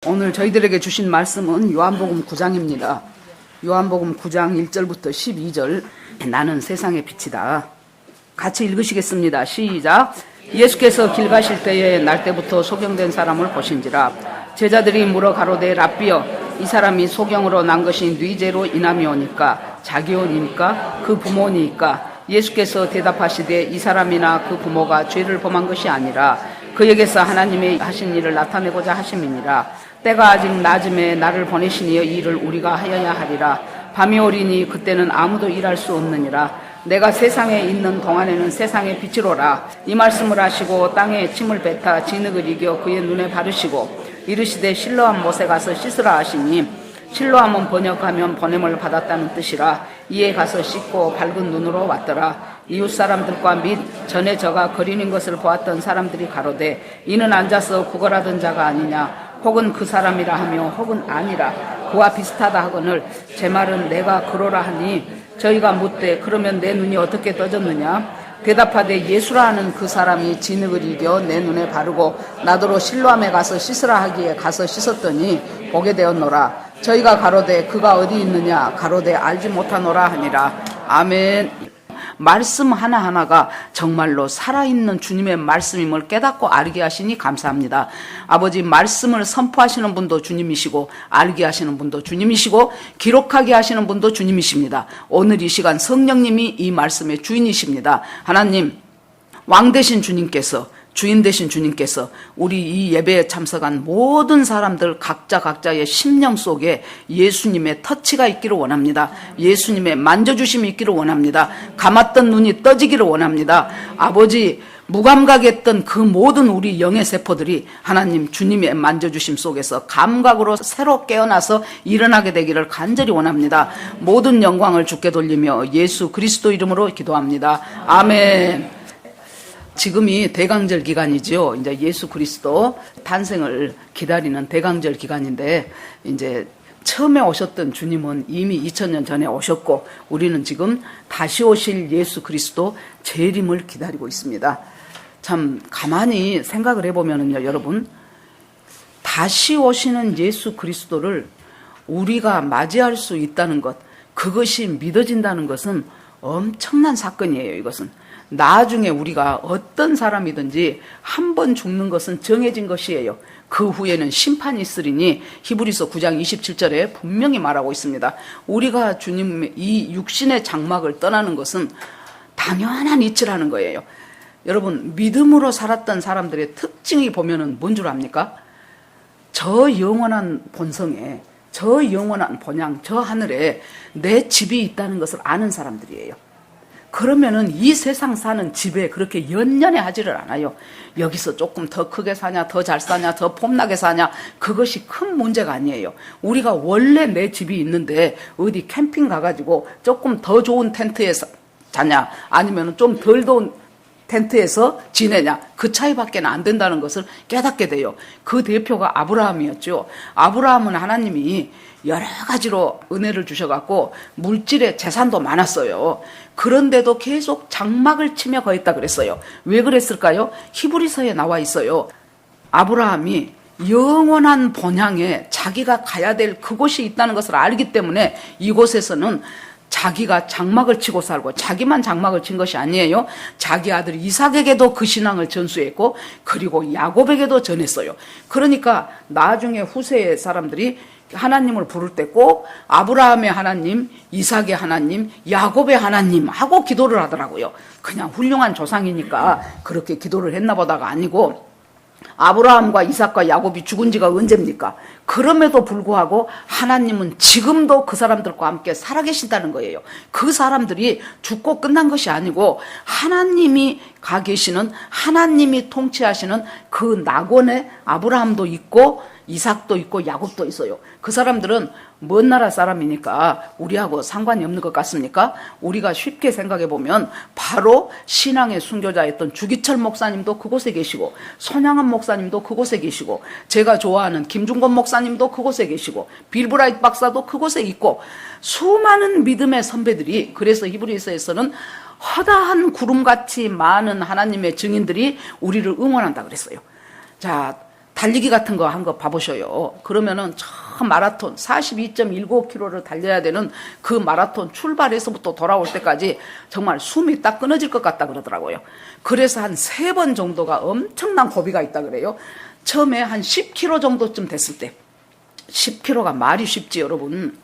오늘 저희들에게 주신 말씀은 요한복음 9장입니다. 요한복음 9장 1절부터 12절. 나는 세상의 빛이다. 같이 읽으시겠습니다. 시작. 예수께서 길 가실 때에 날 때부터 소경된 사람을 보신지라. 제자들이 물어 가로되 랍비여, 이 사람이 소경으로 난 것이 네 죄로 인함이오니까 자기오니까 그 부모니까. 예수께서 대답하시되 이 사람이나 그 부모가 죄를 범한 것이 아니라 그에게서 하나님의 하신 일을 나타내고자 하심이니라. 때가 아직 낮음에 나를 보내시니 이 일을 우리가 하여야 하리라. 밤이 오리니 그때는 아무도 일할 수 없느니라. 내가 세상에 있는 동안에는 세상의 빛이로라. 이 말씀을 하시고 땅에 침을 뱉아 진흙을 이겨 그의 눈에 바르시고 이르시되 실로암 못에 가서 씻으라 하시니, 실로암은 번역하면 보냄을 받았다는 뜻이라. 이에 가서 씻고 밝은 눈으로 왔더라. 이웃 사람들과 및 전에 저가 거리는 것을 보았던 사람들이 가로되 이는 앉아서 구걸하던 자가 아니냐, 혹은 그 사람이라 하며 혹은 아니라 그와 비슷하다 하거늘 제 말은 내가 그러라 하니, 저희가 묻되 그러면 내 눈이 어떻게 떠졌느냐. 대답하되 예수라 하는 그 사람이 진흙을 이겨 내 눈에 바르고 나더러 실로암에 가서 씻으라 하기에 가서 씻었더니 보게 되었노라. 저희가 가로되 그가 어디 있느냐, 가로되 알지 못하노라 하니라. 아멘. 말씀 하나하나가 정말로 살아있는 주님의 말씀임을 깨닫고 알게 하시니 감사합니다. 아버지, 말씀을 선포하시는 분도 주님이시고 알게 하시는 분도 주님이시고 기록하게 하시는 분도 주님이십니다. 오늘 이 시간 성령님이 이 말씀의 주인이십니다. 하나님, 왕 되신 주님께서, 주인 되신 주님께서 우리 이 예배에 참석한 모든 사람들 각자의 심령 속에 예수님의 터치가 있기를 원합니다. 예수님의 만져주심이 있기를 원합니다. 감았던 눈이 떠지기를 원합니다. 아버지, 무감각했던 그 모든 우리 영의 세포들이 하나님 주님의 만져주심 속에서 감각으로 새로 깨어나서 일어나게 되기를 간절히 원합니다. 모든 영광을 주께 돌리며 예수 그리스도 이름으로 기도합니다. 아멘. 지금이 대강절 기간이죠. 이제 예수 그리스도 탄생을 기다리는 대강절 기간인데, 이제 처음에 오셨던 주님은 이미 2000년 전에 오셨고, 우리는 지금 다시 오실 예수 그리스도 재림을 기다리고 있습니다. 참 가만히 생각을 해보면요, 여러분, 다시 오시는 예수 그리스도를 우리가 맞이할 수 있다는 것, 그것이 믿어진다는 것은 엄청난 사건이에요. 이것은 나중에 우리가 어떤 사람이든지 한 번 죽는 것은 정해진 것이에요. 그 후에는 심판이 있으리니 히브리서 9장 27절에 분명히 말하고 있습니다. 우리가 주님의 이 육신의 장막을 떠나는 것은 당연한 이치라는 거예요. 여러분, 믿음으로 살았던 사람들의 특징이 보면은 뭔 줄 압니까? 저 영원한 본성에, 저 영원한 본향, 저 하늘에 내 집이 있다는 것을 아는 사람들이에요. 그러면은 이 세상 사는 집에 그렇게 연연해 하지를 않아요. 여기서 조금 더 크게 사냐, 더 잘 사냐, 더 폼나게 사냐, 그것이 큰 문제가 아니에요. 우리가 원래 내 집이 있는데 어디 캠핑 가가지고 조금 더 좋은 텐트에 자냐, 아니면 좀 덜 더운 텐트에서 지내냐, 그 차이밖에 안 된다는 것을 깨닫게 돼요. 그 대표가 아브라함이었죠. 아브라함은 하나님이 여러 가지로 은혜를 주셔갖고 물질의 재산도 많았어요. 그런데도 계속 장막을 치며 거했다 그랬어요. 왜 그랬을까요? 히브리서에 나와 있어요. 아브라함이 영원한 본향에 자기가 가야 될 그곳이 있다는 것을 알기 때문에 이곳에서는 자기가 장막을 치고 살고, 자기만 장막을 친 것이 아니에요. 자기 아들 이삭에게도 그 신앙을 전수했고, 그리고 야곱에게도 전했어요. 그러니까 나중에 후세의 사람들이 하나님을 부를 때 꼭 아브라함의 하나님, 이삭의 하나님, 야곱의 하나님 하고 기도를 하더라고요. 그냥 훌륭한 조상이니까 그렇게 기도를 했나 보다가 아니고, 아브라함과 이삭과 야곱이 죽은 지가 언제입니까? 그럼에도 불구하고 하나님은 지금도 그 사람들과 함께 살아계신다는 거예요. 그 사람들이 죽고 끝난 것이 아니고 하나님이 가 계시는, 하나님이 통치하시는 그 낙원에 아브라함도 있고 이삭도 있고 야곱도 있어요. 그 사람들은 먼 나라 사람이니까 우리하고 상관이 없는 것 같습니까? 우리가 쉽게 생각해 보면 바로 신앙의 순교자였던 주기철 목사님도 그곳에 계시고, 손양은 목사님도 그곳에 계시고, 제가 좋아하는 김중건 목사님도 그곳에 계시고, 빌브라이트 박사도 그곳에 있고, 수많은 믿음의 선배들이, 그래서 히브리서에서는 허다한 구름같이 많은 하나님의 증인들이 우리를 응원한다 그랬어요. 자, 달리기 같은 거 한 거 봐보셔요. 그러면은 저 마라톤 42.195km를 달려야 되는 그 마라톤 출발해서부터 돌아올 때까지 정말 숨이 딱 끊어질 것 같다 그러더라고요. 그래서 한 3번 정도가 엄청난 고비가 있다 그래요. 처음에 한 10km 정도쯤 됐을 때, 10km가 말이 쉽지 여러분.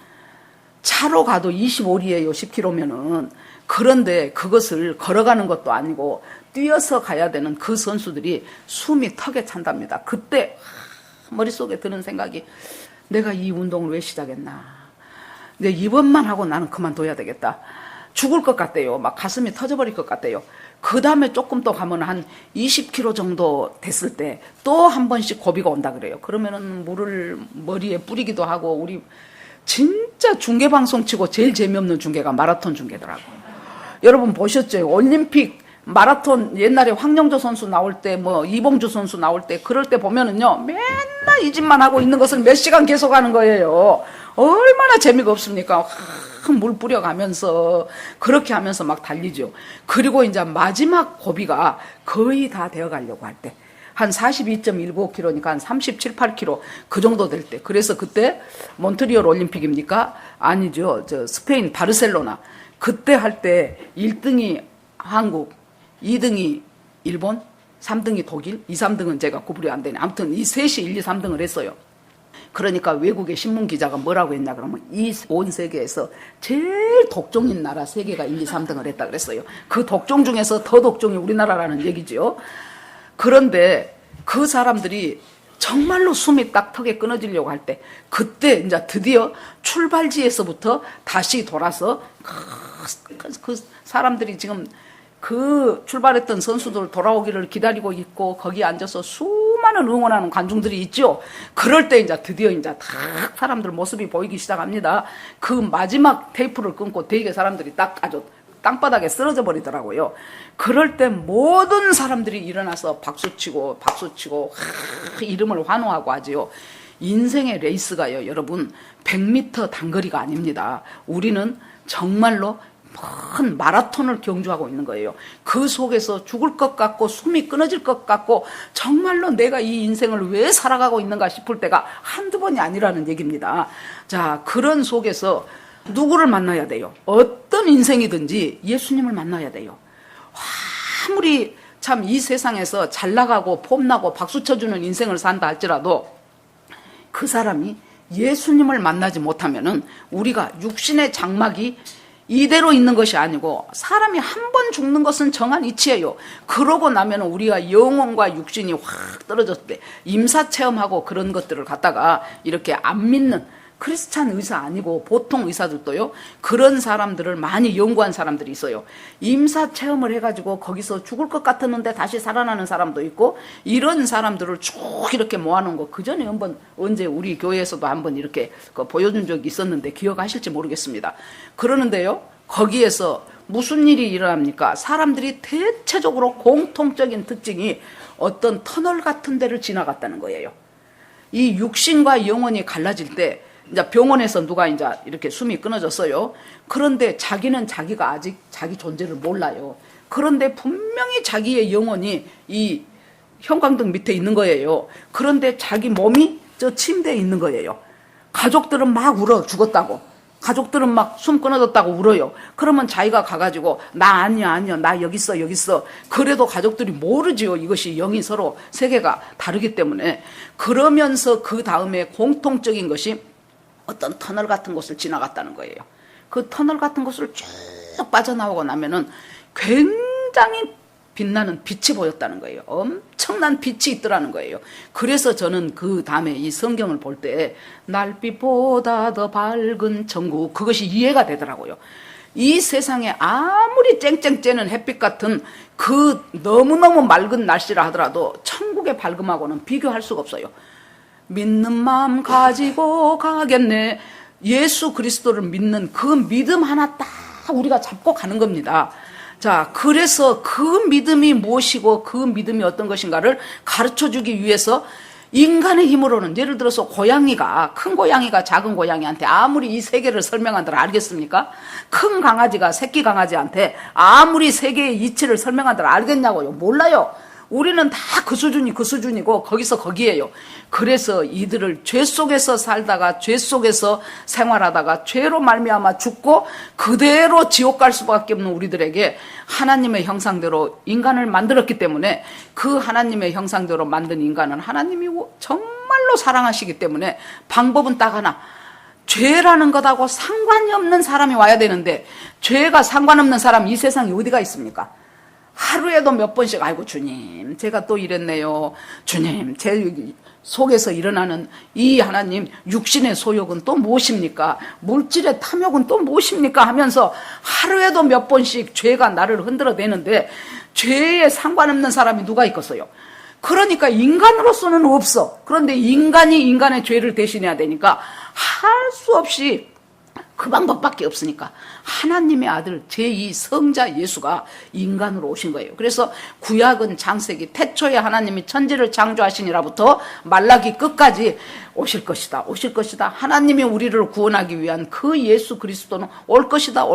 차로 가도 25리예요 10km면은. 그런데 그것을 걸어가는 것도 아니고 뛰어서 가야 되는 그 선수들이 숨이 턱에 찬답니다. 그때 머릿속에 드는 생각이, 내가 이 운동을 왜 시작했나. 내 이번만 하고 나는 그만둬야 되겠다. 죽을 것 같대요. 막 가슴이 터져버릴 것 같대요. 그 다음에 조금 더 가면 한 20km 정도 됐을 때 또 한 번씩 고비가 온다 그래요. 그러면은 물을 머리에 뿌리기도 하고. 우리 진짜 중계방송 치고 제일 재미없는 중계가 마라톤 중계더라고요. 여러분 보셨죠? 올림픽 마라톤 옛날에 황영조 선수 나올 때, 뭐 이봉주 선수 나올 때, 그럴 때 보면은요, 맨날 이 짓만 하고 있는 것을 몇 시간 계속 하는 거예요. 얼마나 재미가 없습니까? 물 뿌려가면서 그렇게 하면서 막 달리죠. 그리고 이제 마지막 고비가 거의 다 되어 가려고 할 때, 한 42.195km니까 한 37, 8km 그 정도 될 때. 그래서 그때 몬트리올 올림픽입니까? 아니죠. 저 스페인 바르셀로나. 그때 할 때 1등이 한국, 2등이 일본, 3등이 독일, 2, 3등은 제가 구분이 안 되네. 아무튼 이 셋이 1, 2, 3등을 했어요. 그러니까 외국의 신문 기자가 뭐라고 했냐 그러면, 이 온 세계에서 제일 독종인 나라 3개가 1, 2, 3등을 했다 그랬어요. 그 독종 중에서 더 독종이 우리나라라는 얘기죠. 그런데 그 사람들이 정말로 숨이 딱 턱에 끊어지려고 할 때, 그때 이제 드디어 출발지에서부터 다시 돌아서 그 사람들이 지금 그 출발했던 선수들 돌아오기를 기다리고 있고, 거기 앉아서 수많은 응원하는 관중들이 있죠. 그럴 때 이제 드디어 이제 딱 사람들 모습이 보이기 시작합니다. 그 마지막 테이프를 끊고 되게 사람들이 딱 아주 땅바닥에 쓰러져 버리더라고요. 그럴 때 모든 사람들이 일어나서 박수치고 이름을 환호하고 하지요. 인생의 레이스가요, 여러분 100m 단거리가 아닙니다. 우리는 정말로 큰 마라톤을 경주하고 있는 거예요. 그 속에서 죽을 것 같고 숨이 끊어질 것 같고, 정말로 내가 이 인생을 왜 살아가고 있는가 싶을 때가 한두 번이 아니라는 얘기입니다. 자, 그런 속에서 누구를 만나야 돼요? 어떤 인생이든지 예수님을 만나야 돼요. 아무리 참 이 세상에서 잘 나가고 폼나고 박수 쳐주는 인생을 산다 할지라도 그 사람이 예수님을 만나지 못하면은 우리가 육신의 장막이 이대로 있는 것이 아니고, 사람이 한 번 죽는 것은 정한 이치예요. 그러고 나면 우리가 영혼과 육신이 확 떨어졌을 때 임사체험하고 그런 것들을 갖다가 이렇게 안 믿는 크리스찬 의사 아니고 보통 의사들도요, 그런 사람들을 많이 연구한 사람들이 있어요. 임사 체험을 해가지고 거기서 죽을 것 같았는데 다시 살아나는 사람도 있고, 이런 사람들을 쭉 이렇게 모아놓은 거, 그 전에 언제 우리 교회에서도 한번 이렇게 보여준 적이 있었는데 기억하실지 모르겠습니다. 그러는데요, 거기에서 무슨 일이 일어납니까? 사람들이 대체적으로 공통적인 특징이 어떤 터널 같은 데를 지나갔다는 거예요. 이 육신과 영혼이 갈라질 때, 이제 병원에서 누가 이제 이렇게 숨이 끊어졌어요. 그런데 자기는 자기가 아직 자기 존재를 몰라요. 그런데 분명히 자기의 영혼이 이 형광등 밑에 있는 거예요. 그런데 자기 몸이 저 침대에 있는 거예요. 가족들은 막 울어, 죽었다고. 가족들은 막 숨 끊어졌다고 울어요. 그러면 자기가 가가지고 나 아니야 나 여기 있어. 그래도 가족들이 모르지요. 이것이 영이 서로 세계가 다르기 때문에. 그러면서 그 다음에 공통적인 것이 어떤 터널 같은 곳을 지나갔다는 거예요. 그 터널 같은 곳을 쭉 빠져나오고 나면은 굉장히 빛나는 빛이 보였다는 거예요. 엄청난 빛이 있더라는 거예요. 그래서 저는 그 다음에 이 성경을 볼 때 날빛보다 더 밝은 천국, 그것이 이해가 되더라고요. 이 세상에 아무리 쨍쨍 쬐는 햇빛 같은 그 너무너무 맑은 날씨라 하더라도 천국의 밝음하고는 비교할 수가 없어요. 믿는 마음 가지고 가겠네. 예수 그리스도를 믿는 그 믿음 하나 딱 우리가 잡고 가는 겁니다. 자, 그래서 그 믿음이 무엇이고 그 믿음이 어떤 것인가를 가르쳐주기 위해서 인간의 힘으로는, 예를 들어서 고양이가, 큰 고양이가 작은 고양이한테 아무리 이 세계를 설명한들 알겠습니까? 큰 강아지가 새끼 강아지한테 아무리 세계의 이치를 설명한들 알겠냐고요? 몰라요. 우리는 다 그 수준이고 거기서 거기에요. 그래서 이들을 죄 속에서 살다가 죄 속에서 생활하다가 죄로 말미암아 죽고 그대로 지옥 갈 수밖에 없는 우리들에게 하나님의 형상대로 인간을 만들었기 때문에 그 하나님의 형상대로 만든 인간은 하나님이 정말로 사랑하시기 때문에 방법은 딱 하나, 죄라는 것하고 상관이 없는 사람이 와야 되는데 죄가 상관없는 사람 이 세상에 어디가 있습니까? 하루에도 몇 번씩 아이고 주님 제가 또 이랬네요. 주님 제 속에서 일어나는 이 하나님 육신의 소욕은 또 무엇입니까? 물질의 탐욕은 또 무엇입니까? 하면서 하루에도 몇 번씩 죄가 나를 흔들어대는데 죄에 상관없는 사람이 누가 있겠어요? 그러니까 인간으로서는 없어. 그런데 인간이 인간의 죄를 대신해야 되니까 할 수 없이 그 방법밖에 없으니까 하나님의 아들 제2 성자 예수가 인간으로 오신 거예요. 그래서 구약은 창세기 태초에 하나님이 천지를 창조하시니라부터 말라기 끝까지 오실 것이다. 하나님이 우리를 구원하기 위한 그 예수 그리스도는 올 것이다.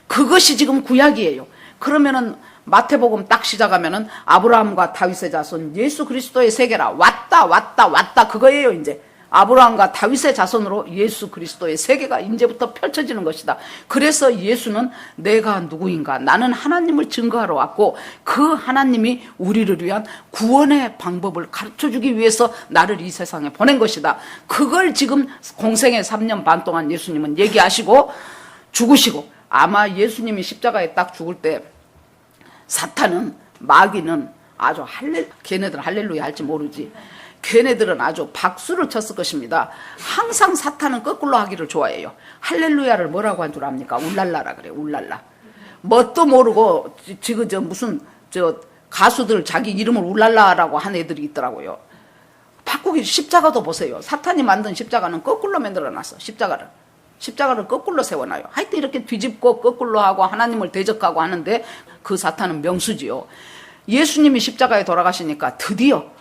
그것이 지금 구약이에요. 그러면은 마태복음 딱 시작하면은 아브라함과 다윗의 자손 예수 그리스도의 세계라 왔다 그거예요. 이제 아브라함과 다윗의 자손으로 예수 그리스도의 세계가 이제부터 펼쳐지는 것이다. 그래서 예수는 내가 누구인가, 나는 하나님을 증거하러 왔고 그 하나님이 우리를 위한 구원의 방법을 가르쳐주기 위해서 나를 이 세상에 보낸 것이다. 그걸 지금 공생의 3년 반 동안 예수님은 얘기하시고 죽으시고, 아마 예수님이 십자가에 딱 죽을 때 사탄은, 마귀는 아주 걔네들은 할렐루야 할지 모르지, 걔네들은 아주 박수를 쳤을 것입니다. 항상 사탄은 거꾸로 하기를 좋아해요. 할렐루야를 뭐라고 한 줄 압니까? 울랄라라 그래요. 울랄라. 뭣도 모르고 지금 무슨 가수들 자기 이름을 울랄라라고 한 애들이 있더라고요. 바꾸기, 십자가도 보세요. 사탄이 만든 십자가는 거꾸로 만들어놨어. 십자가를 거꾸로 세워놔요. 하여튼 이렇게 뒤집고 거꾸로 하고 하나님을 대적하고 하는데 그 사탄은 명수지요. 예수님이 십자가에 돌아가시니까 드디어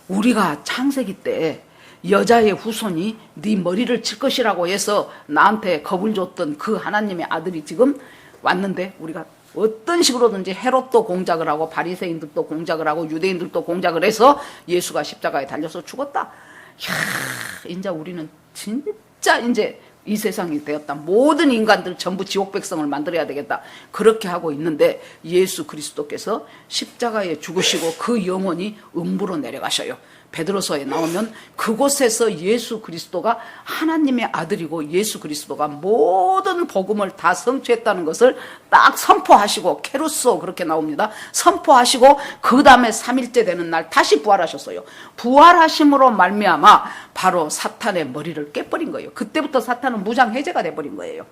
우리가 창세기 때 여자의 후손이 네 머리를 칠 것이라고 해서 나한테 겁을 줬던 그 하나님의 아들이 지금 왔는데, 우리가 어떤 식으로든지 헤롯도 공작을 하고 바리새인들도 공작을 하고 유대인들도 공작을 해서 예수가 십자가에 달려서 죽었다. 이제 우리는 진짜 이제 이 세상이 되었다. 모든 인간들 전부 지옥 백성을 만들어야 되겠다. 그렇게 하고 있는데 예수 그리스도께서 십자가에 죽으시고 그 영혼이 음부로 내려가셔요. 베드로서에 나오면 그곳에서 예수 그리스도가 하나님의 아들이고 예수 그리스도가 모든 복음을 다 성취했다는 것을 딱 선포하시고, 케루소 그렇게 나옵니다. 선포하시고 그 다음에 3일째 되는 날 다시 부활하셨어요. 부활하심으로 말미암아 바로 사탄의 머리를 깨버린 거예요. 그때부터 사탄은 무장해제가 돼버린 거예요.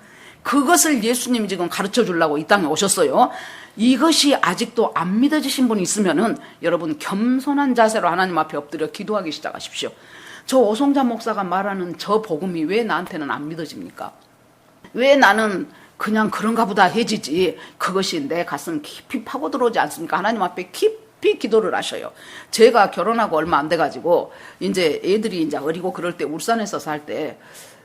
그것을 예수님이 지금 가르쳐 주려고 이 땅에 오셨어요. 이것이 아직도 안 믿어지신 분이 있으면은 여러분 겸손한 자세로 하나님 앞에 엎드려 기도하기 시작하십시오. 저 오송자 목사가 말하는 저 복음이 왜 나한테는 안 믿어집니까? 왜 나는 그냥 그런가 보다 해지지, 그것이 내 가슴 깊이 파고 들어오지 않습니까? 하나님 앞에 깊이 기도를 하셔요. 제가 결혼하고 얼마 안 돼가지고 이제 애들이 이제 어리고 그럴 때 울산에서 살 때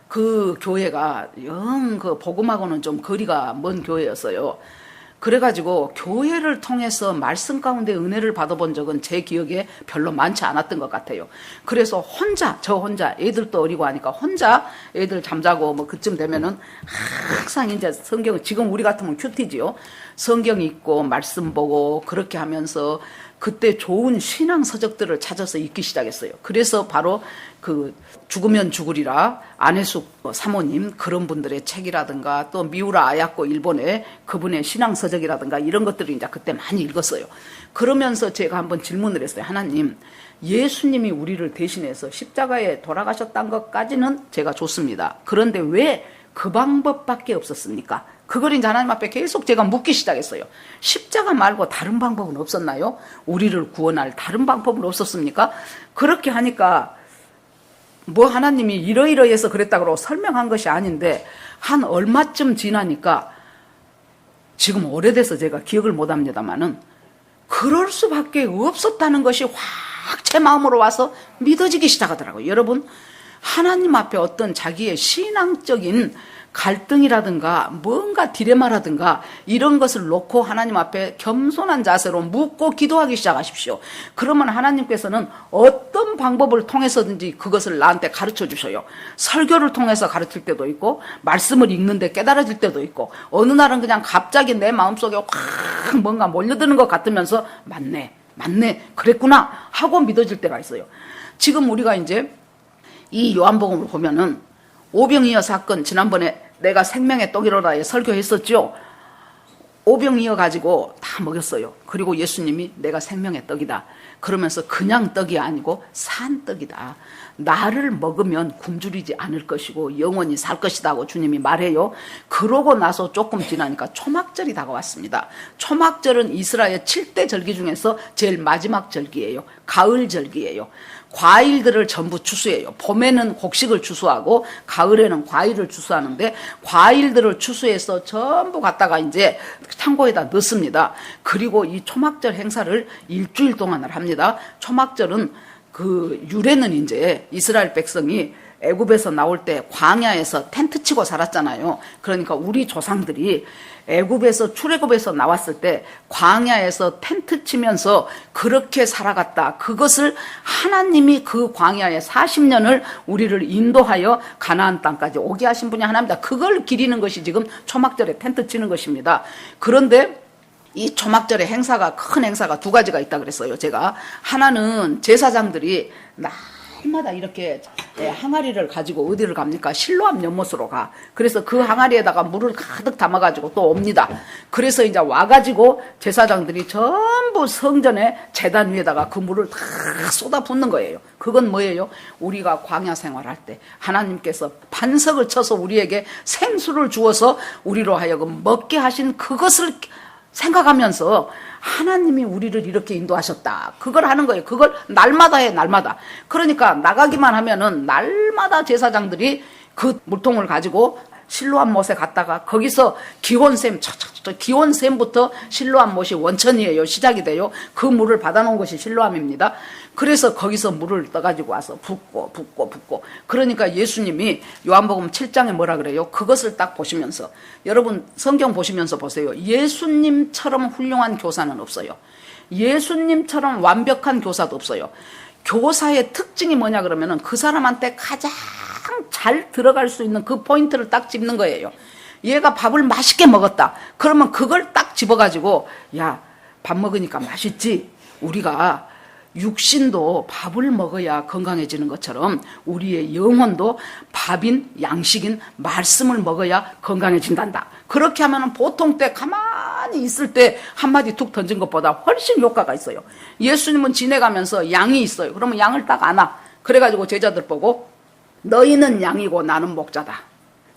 그 교회가 영 그 복음하고는 좀 거리가 먼 교회였어요. 그래가지고 교회를 통해서 말씀 가운데 은혜를 받아본 적은 제 기억에 별로 많지 않았던 것 같아요. 그래서 저 혼자 애들도 어리고 하니까 혼자 애들 잠자고 뭐 그쯤 되면은 항상 이제 성경, 지금 우리 같으면 큐티지요. 성경 읽고 말씀 보고 그렇게 하면서 그때 좋은 신앙 서적들을 찾아서 읽기 시작했어요. 그래서 바로 그 죽으면 죽으리라 안혜숙 사모님 그런 분들의 책이라든가 또 미우라 아야코 일본의 그분의 신앙 서적이라든가 이런 것들을 이제 그때 많이 읽었어요. 그러면서 제가 한번 질문을 했어요. 하나님, 예수님이 우리를 대신해서 십자가에 돌아가셨다는 것까지는 제가 좋습니다. 그런데 왜 그 방법밖에 없었습니까? 그걸 이제 하나님 앞에 계속 제가 묻기 시작했어요. 십자가 말고 다른 방법은 없었나요? 우리를 구원할 다른 방법은 없었습니까? 그렇게 하니까 뭐 하나님이 이러이러해서 그랬다고 설명한 것이 아닌데 한 얼마쯤 지나니까, 지금 오래돼서 제가 기억을 못합니다만은 그럴 수밖에 없었다는 것이 확 제 마음으로 와서 믿어지기 시작하더라고요. 여러분, 하나님 앞에 어떤 자기의 신앙적인 갈등이라든가 뭔가 디레마라든가 이런 것을 놓고 하나님 앞에 겸손한 자세로 묻고 기도하기 시작하십시오. 그러면 하나님께서는 어떤 방법을 통해서든지 그것을 나한테 가르쳐 주셔요. 설교를 통해서 가르칠 때도 있고 말씀을 읽는데 깨달아질 때도 있고, 어느 날은 그냥 갑자기 내 마음속에 확 뭔가 몰려드는 것 같으면서 맞네 그랬구나 하고 믿어질 때가 있어요. 지금 우리가 이제 이 요한복음을 보면은 오병이어 사건, 지난번에 내가 생명의 떡이로다에 설교했었죠. 오병이어 가지고 다 먹였어요. 그리고 예수님이 내가 생명의 떡이다 그러면서 그냥 떡이 아니고 산 떡이다, 나를 먹으면 굶주리지 않을 것이고 영원히 살 것이다 하고 주님이 말해요. 그러고 나서 조금 지나니까 초막절이 다가왔습니다. 초막절은 이스라엘 7대 절기 중에서 제일 마지막 절기예요. 가을 절기예요. 과일들을 전부 추수해요. 봄에는 곡식을 추수하고 가을에는 과일을 추수하는데, 과일들을 추수해서 전부 갖다가 이제 창고에다 넣습니다. 그리고 이 초막절 행사를 일주일 동안을 합니다. 초막절은 그 유래는 이제 이스라엘 백성이 애굽에서 나올 때 광야에서 텐트 치고 살았잖아요. 그러니까 우리 조상들이 애굽에서 출애굽에서 나왔을 때 광야에서 텐트 치면서 그렇게 살아갔다. 그것을 하나님이 그 광야에 40년을 우리를 인도하여 가나안 땅까지 오게 하신 분이 하나입니다. 그걸 기리는 것이 지금 초막절에 텐트 치는 것입니다. 그런데 이 초막절의 행사가, 큰 행사가 두 가지가 있다 그랬어요. 제가 하나는 제사장들이 날마다 이렇게 항아리를 가지고 어디를 갑니까? 실로암 연못으로 가. 그래서 그 항아리에다가 물을 가득 담아가지고 또 옵니다. 그래서 이제 와가지고 제사장들이 전부 성전의 제단 위에다가 그 물을 다 쏟아 붓는 거예요. 그건 뭐예요? 우리가 광야 생활할 때 하나님께서 반석을 쳐서 우리에게 생수를 주어서 우리로 하여금 먹게 하신 그것을 생각하면서 하나님이 우리를 이렇게 인도하셨다, 그걸 하는 거예요. 그걸 날마다 해, 날마다. 그러니까 나가기만 하면은 날마다 제사장들이 그 물통을 가지고 실로암 못에 갔다가 거기서 기온샘, 기온샘부터 실로암 못이 원천이에요. 시작이 돼요. 그 물을 받아놓은 것이 실로암입니다. 그래서 거기서 물을 떠가지고 와서 붓고. 그러니까 예수님이 요한복음 7장에 뭐라 그래요? 그것을 딱 보시면서, 여러분 성경 보시면서 보세요. 예수님처럼 훌륭한 교사는 없어요. 예수님처럼 완벽한 교사도 없어요. 교사의 특징이 뭐냐 그러면은 그 사람한테 가장 잘 들어갈 수 있는 그 포인트를 딱 짚는 거예요. 얘가 밥을 맛있게 먹었다. 그러면 그걸 딱 집어가지고, 야, 밥 먹으니까 맛있지? 우리가 육신도 밥을 먹어야 건강해지는 것처럼 우리의 영혼도 밥인, 양식인 말씀을 먹어야 건강해진단다. 그렇게 하면 보통 때 가만히 있을 때 한마디 툭 던진 것보다 훨씬 효과가 있어요. 예수님은 지내가면서 양이 있어요. 그러면 양을 딱 안아. 그래가지고 제자들 보고 너희는 양이고 나는 목자다.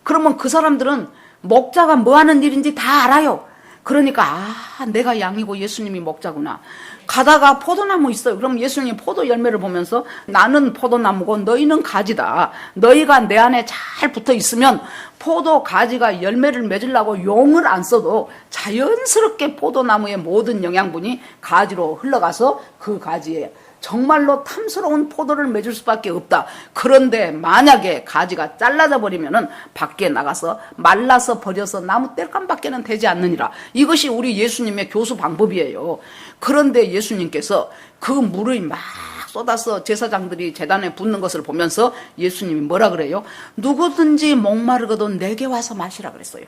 그러면 그 사람들은 목자가 뭐 하는 일인지 다 알아요. 그러니까 내가 양이고 예수님이 목자구나. 가다가 포도나무 있어요. 그럼 예수님이 포도 열매를 보면서 나는 포도나무고 너희는 가지다. 너희가 내 안에 잘 붙어 있으면 포도 가지가 열매를 맺으려고 용을 안 써도 자연스럽게 포도나무의 모든 영양분이 가지로 흘러가서 그 가지에 정말로 탐스러운 포도를 맺을 수밖에 없다. 그런데 만약에 가지가 잘라져 버리면은 밖에 나가서 말라서 버려서 나무 땔감밖에는 되지 않느니라. 이것이 우리 예수님의 교수 방법이에요. 그런데 예수님께서 그 물을 막 쏟아서 제사장들이 제단에 붓는 것을 보면서 예수님이 뭐라 그래요? 누구든지 목마르거든 내게 와서 마시라 그랬어요.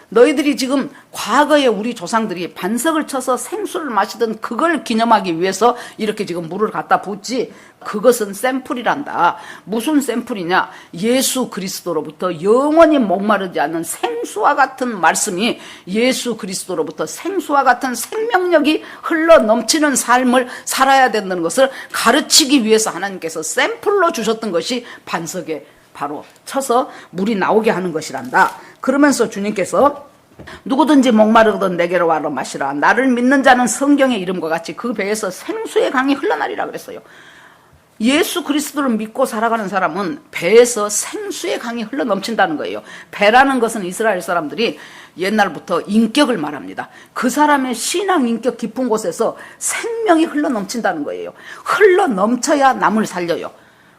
너희들이 지금 과거에 우리 조상들이 반석을 쳐서 생수를 마시던 그걸 기념하기 위해서 이렇게 지금 물을 갖다 붓지, 그것은 샘플이란다. 무슨 샘플이냐? 예수 그리스도로부터 영원히 목마르지 않는 생수와 같은 말씀이, 예수 그리스도로부터 생수와 같은 생명력이 흘러 넘치는 삶을 살아야 된다는 것을 가르치기 위해서 하나님께서 샘플로 주셨던 것이 반석에 바로 쳐서 물이 나오게 하는 것이란다. 그러면서 주님께서 누구든지 목마르거든 내게로 와라 마시라. 나를 믿는 자는 성경의 이름과 같이 그 배에서 생수의 강이 흘러나리라 그랬어요. 예수 그리스도를 믿고 살아가는 사람은 배에서 생수의 강이 흘러 넘친다는 거예요. 배라는 것은 이스라엘 사람들이 옛날부터 인격을 말합니다. 그 사람의 신앙 인격 깊은 곳에서 생명이 흘러 넘친다는 거예요. 흘러 넘쳐야 남을 살려요.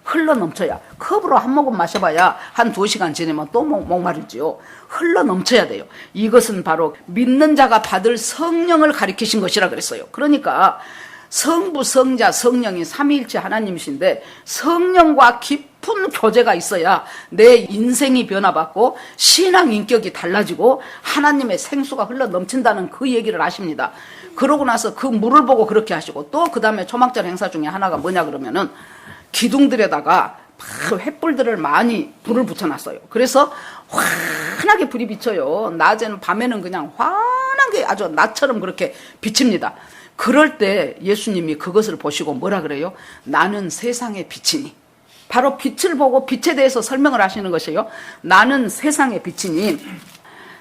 흘러 넘쳐야, 컵으로 한 모금 마셔봐야 한 2시간 지나면 또 목마르지요. 흘러 넘쳐야 돼요. 이것은 바로 믿는 자가 받을 성령을 가리키신 것이라 그랬어요. 그러니까 성부, 성자, 성령이 삼위일체 하나님이신데 성령과 깊은 교제가 있어야 내 인생이 변화받고 신앙 인격이 달라지고 하나님의 생수가 흘러 넘친다는 그 얘기를 하십니다. 그러고 나서 그 물을 보고 그렇게 하시고, 또 그 다음에 초막절 행사 중에 하나가 뭐냐 그러면은 기둥들에다가 횃불들을 많이 불을 붙여놨어요. 그래서 환하게 불이 비쳐요. 낮에는, 밤에는 그냥 환하게 아주 낮처럼 그렇게 비칩니다. 그럴 때 예수님이 그것을 보시고 뭐라 그래요? 나는 세상의 빛이니. 바로 빛을 보고 빛에 대해서 설명을 하시는 것이에요. 나는 세상의 빛이니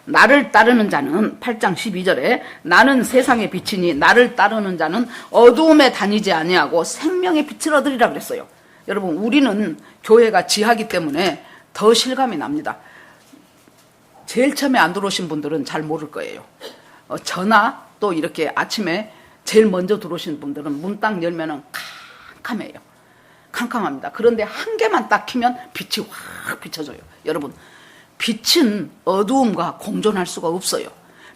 나를 따르는 자는, 8장 12절에 나는 세상의 빛이니 나를 따르는 자는 어두움에 다니지 아니하고 생명의 빛을 얻으리라 그랬어요. 여러분, 우리는 교회가 지하기 때문에 더 실감이 납니다. 제일 처음에 안 들어오신 분들은 잘 모를 거예요. 저나 또 이렇게 아침에 제일 먼저 들어오신 분들은 문 딱 열면은 캄캄해요. 캄캄합니다. 그런데 한 개만 딱 켜면 빛이 확 비춰져요. 여러분, 빛은 어두움과 공존할 수가 없어요.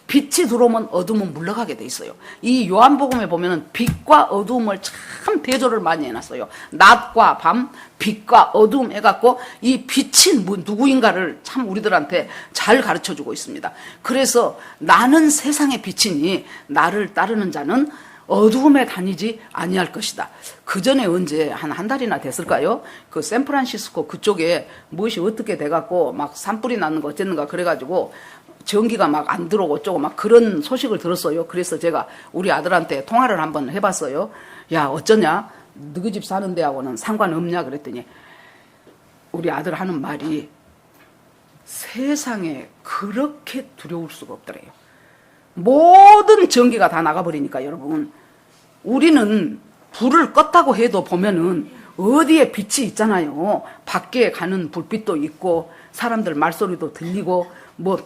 빛이 들어오면 어둠은 물러가게 돼 있어요. 이 요한복음에 보면은 빛과 어두움을 참 대조를 많이 해놨어요. 낮과 밤, 빛과 어두움 해갖고 이 빛이 누구인가를 참 우리들한테 잘 가르쳐주고 있습니다. 그래서 나는 세상의 빛이니 나를 따르는 자는 어두움에 다니지 아니할 것이다. 그 전에 언제 한 달이나 됐을까요? 그 샌프란시스코 그쪽에 무엇이 어떻게 돼갖고 막 산불이 나는 거 어쨌는가 그래가지고 전기가 막 안 들어오고 어쩌고 막 그런 소식을 들었어요. 그래서 제가 우리 아들한테 통화를 한번 해봤어요. 야, 어쩌냐? 너희 집 사는 데하고는 상관없냐? 그랬더니 우리 아들 하는 말이 세상에 그렇게 두려울 수가 없더래요. 모든 전기가 다 나가버리니까. 여러분, 우리는 불을 껐다고 해도 보면은 어디에 빛이 있잖아요. 밖에 가는 불빛도 있고 사람들 말소리도 들리고 뭐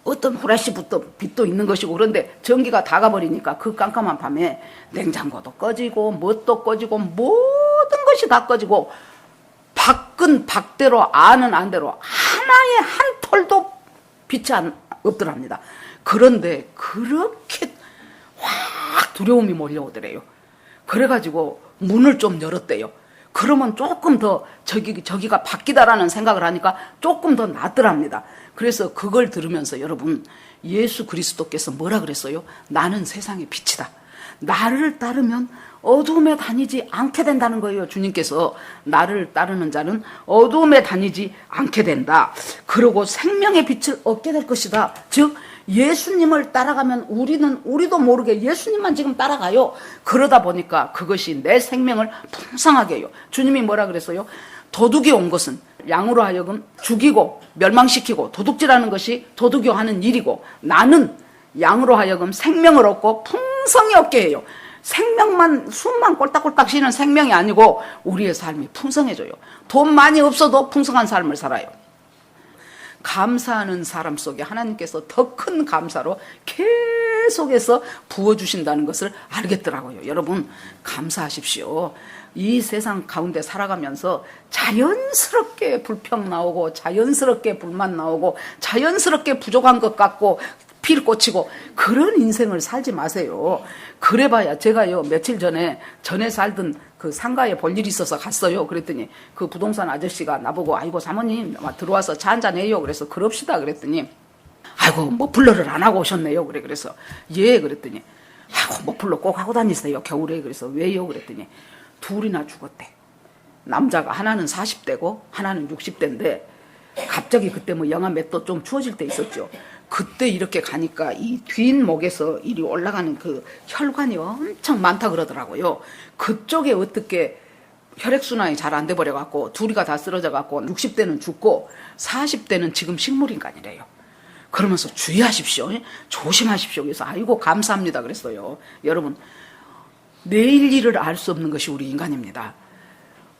어떤 후레쉬부터 빛도 있는 것이고, 그런데 전기가 다 가버리니까 그 깜깜한 밤에 냉장고도 꺼지고 뭣도 꺼지고 모든 것이 다 꺼지고 밖은 밖대로 안은 안대로 하나의 한 톨도 빛이 없더랍니다. 그런데 그렇게 확 두려움이 몰려오더래요. 그래가지고 문을 좀 열었대요. 그러면 조금 더 저기가 바뀌다라는 생각을 하니까 조금 더 낫더랍니다. 그래서 그걸 들으면서 여러분, 예수 그리스도께서 뭐라 그랬어요? 나는 세상의 빛이다. 나를 따르면 어두움에 다니지 않게 된다는 거예요. 주님께서 나를 따르는 자는 어두움에 다니지 않게 된다. 그리고 생명의 빛을 얻게 될 것이다. 즉 예수님을 따라가면 우리도 모르게 예수님만 지금 따라가요. 그러다 보니까 그것이 내 생명을 풍성하게 해요. 주님이 뭐라 그랬어요? 도둑이 온 것은 양으로 하여금 죽이고 멸망시키고 도둑질하는 것이 도둑이 하는 일이고, 나는 양으로 하여금 생명을 얻고 풍성히 얻게 해요. 생명만, 숨만 꼴딱꼴딱 쉬는 생명이 아니고 우리의 삶이 풍성해져요. 돈 많이 없어도 풍성한 삶을 살아요. 감사하는 사람 속에 하나님께서 더 큰 감사로 계속해서 부어주신다는 것을 알겠더라고요. 여러분, 감사하십시오. 이 세상 가운데 살아가면서 자연스럽게 불평 나오고 자연스럽게 불만 나오고 자연스럽게 부족한 것 같고 피를 꽂히고 그런 인생을 살지 마세요. 그래봐야, 제가요 며칠 전에 살던 그 상가에 볼 일이 있어서 갔어요. 그랬더니 그 부동산 아저씨가 나보고 아이고 사모님 들어와서 차 한잔 해요. 그래서 그럽시다 그랬더니 아이고 머플러를 안 하고 오셨네요. 그래서 예 그랬더니 아이고 머플러 꼭 하고 다니세요 겨울에. 그래서 왜요? 그랬더니 둘이나 죽었대. 남자가 하나는 40대고 하나는 60대인데 갑자기 그때 뭐 영하 몇 도 좀 추워질 때 있었죠. 그때 이렇게 가니까 이 뒷목에서 이리 올라가는 그 혈관이 엄청 많다 그러더라고요. 그쪽에 어떻게 혈액순환이 잘 안 돼 버려갖고 둘이가 다 쓰러져갖고 60대는 죽고 40대는 지금 식물인간이래요. 그러면서 주의하십시오. 조심하십시오. 그래서 아이고 감사합니다 그랬어요. 여러분, 내일 일을 알 수 없는 것이 우리 인간입니다.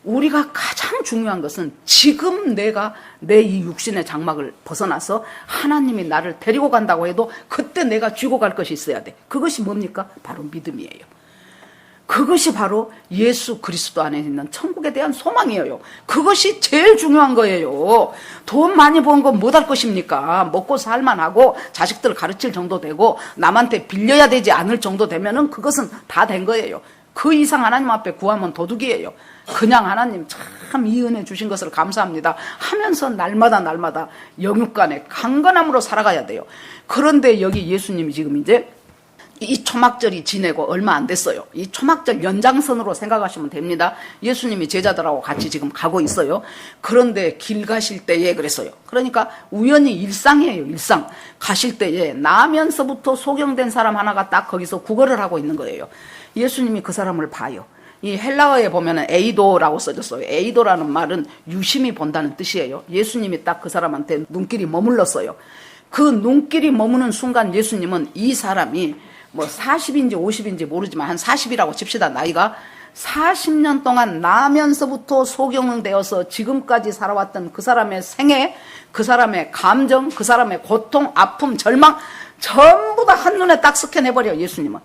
우리가 가장 중요한 것은 지금 내가 내 이 육신의 장막을 벗어나서 하나님이 나를 데리고 간다고 해도 그때 내가 쥐고 갈 것이 있어야 돼. 그것이 뭡니까? 바로 믿음이에요. 그것이 바로 예수 그리스도 안에 있는 천국에 대한 소망이에요. 그것이 제일 중요한 거예요. 돈 많이 번 건 못할 것입니까? 먹고 살만하고 자식들 가르칠 정도 되고 남한테 빌려야 되지 않을 정도 되면은 그것은 다 된 거예요. 그 이상 하나님 앞에 구하면 도둑이에요. 그냥 하나님 참 이 은혜 주신 것을 감사합니다 하면서 날마다 영육간에 강건함으로 살아가야 돼요. 그런데 여기 예수님이 지금 이제 이 초막절이 지내고 얼마 안 됐어요. 이 초막절 연장선으로 생각하시면 됩니다. 예수님이 제자들하고 같이 지금 가고 있어요. 그런데 길 가실 때에 그랬어요. 그러니까 우연히 일상이에요. 일상. 가실 때에 나면서부터 소경된 사람 하나가 딱 거기서 구걸을 하고 있는 거예요. 예수님이 그 사람을 봐요. 이 헬라어에 보면은 에이도라고 써졌어요. 에이도라는 말은 유심히 본다는 뜻이에요. 예수님이 딱 그 사람한테 눈길이 머물렀어요. 그 눈길이 머무는 순간 예수님은 이 사람이 뭐 40인지 50인지 모르지만 한 40이라고 칩시다. 나이가 40년 동안 나면서부터 소경되어서 지금까지 살아왔던 그 사람의 생애, 그 사람의 감정, 그 사람의 고통, 아픔, 절망 전부 다 한눈에 딱 스캔해버려요. 예수님은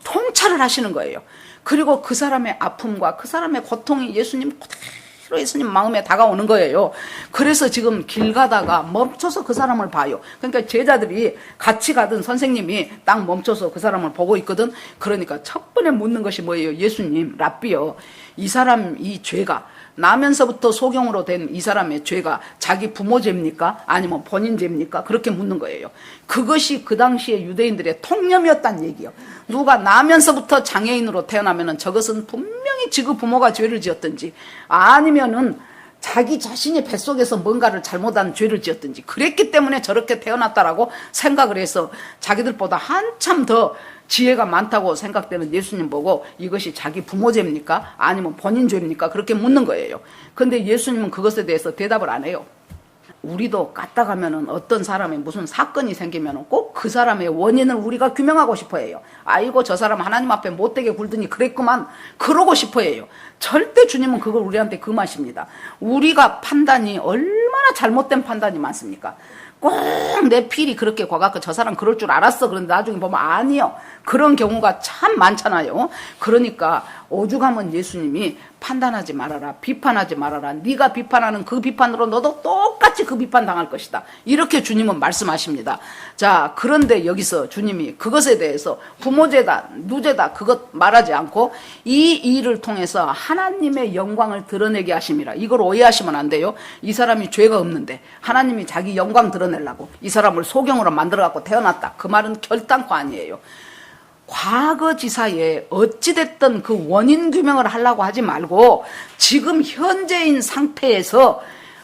통찰을 하시는 거예요. 그리고 그 사람의 아픔과 그 사람의 고통이 예수님 그대로 예수님 마음에 다가오는 거예요. 그래서 지금 길 가다가 멈춰서 그 사람을 봐요. 그러니까 제자들이 같이 가던 선생님이 딱 멈춰서 그 사람을 보고 있거든. 그러니까 첫 번에 묻는 것이 뭐예요? 예수님, 랍비요. 이 사람 이 죄가 나면서부터 소경으로 된 이 사람의 죄가 자기 부모 죄입니까? 아니면 본인 죄입니까? 그렇게 묻는 거예요. 그것이 그 당시에 유대인들의 통념이었다는 얘기예요. 누가 나면서부터 장애인으로 태어나면은 저것은 분명히 지그 부모가 죄를 지었든지 아니면은 자기 자신이 뱃속에서 뭔가를 잘못한 죄를 지었든지 그랬기 때문에 저렇게 태어났다라고 생각을 해서 자기들보다 한참 더 지혜가 많다고 생각되는 예수님 보고 이것이 자기 부모 죄입니까? 아니면 본인 죄입니까? 그렇게 묻는 거예요. 근데 예수님은 그것에 대해서 대답을 안 해요. 우리도 까딱하면은 어떤 사람이 무슨 사건이 생기면은 꼭 그 사람의 원인을 우리가 규명하고 싶어 해요. 아이고 저 사람 하나님 앞에 못되게 굴더니 그랬구만 그러고 싶어 해요. 절대 주님은 그걸 우리한테 금하십니다. 우리가 판단이 얼마나 잘못된 판단이 많습니까? 꼭 내 필이 그렇게 과갖고 저 사람 그럴 줄 알았어. 그런데 나중에 보면 아니요. 그런 경우가 참 많잖아요. 그러니까 오죽하면 예수님이 판단하지 말아라. 비판하지 말아라. 네가 비판하는 그 비판으로 너도 똑같이 그 비판 당할 것이다. 이렇게 주님은 말씀하십니다. 자, 그런데 여기서 주님이 그것에 대해서 부모죄다, 누죄다 그것 말하지 않고 이 일을 통해서 하나님의 영광을 드러내게 하심이라. 이걸 오해하시면 안 돼요. 이 사람이 죄가 없는데 하나님이 자기 영광 드러내려고 이 사람을 소경으로 만들어갖고 태어났다. 그 말은 결단코 아니에요. 과거지사에 어찌됐든 그 원인 규명을 하려고 하지 말고 지금 현재인 상태에서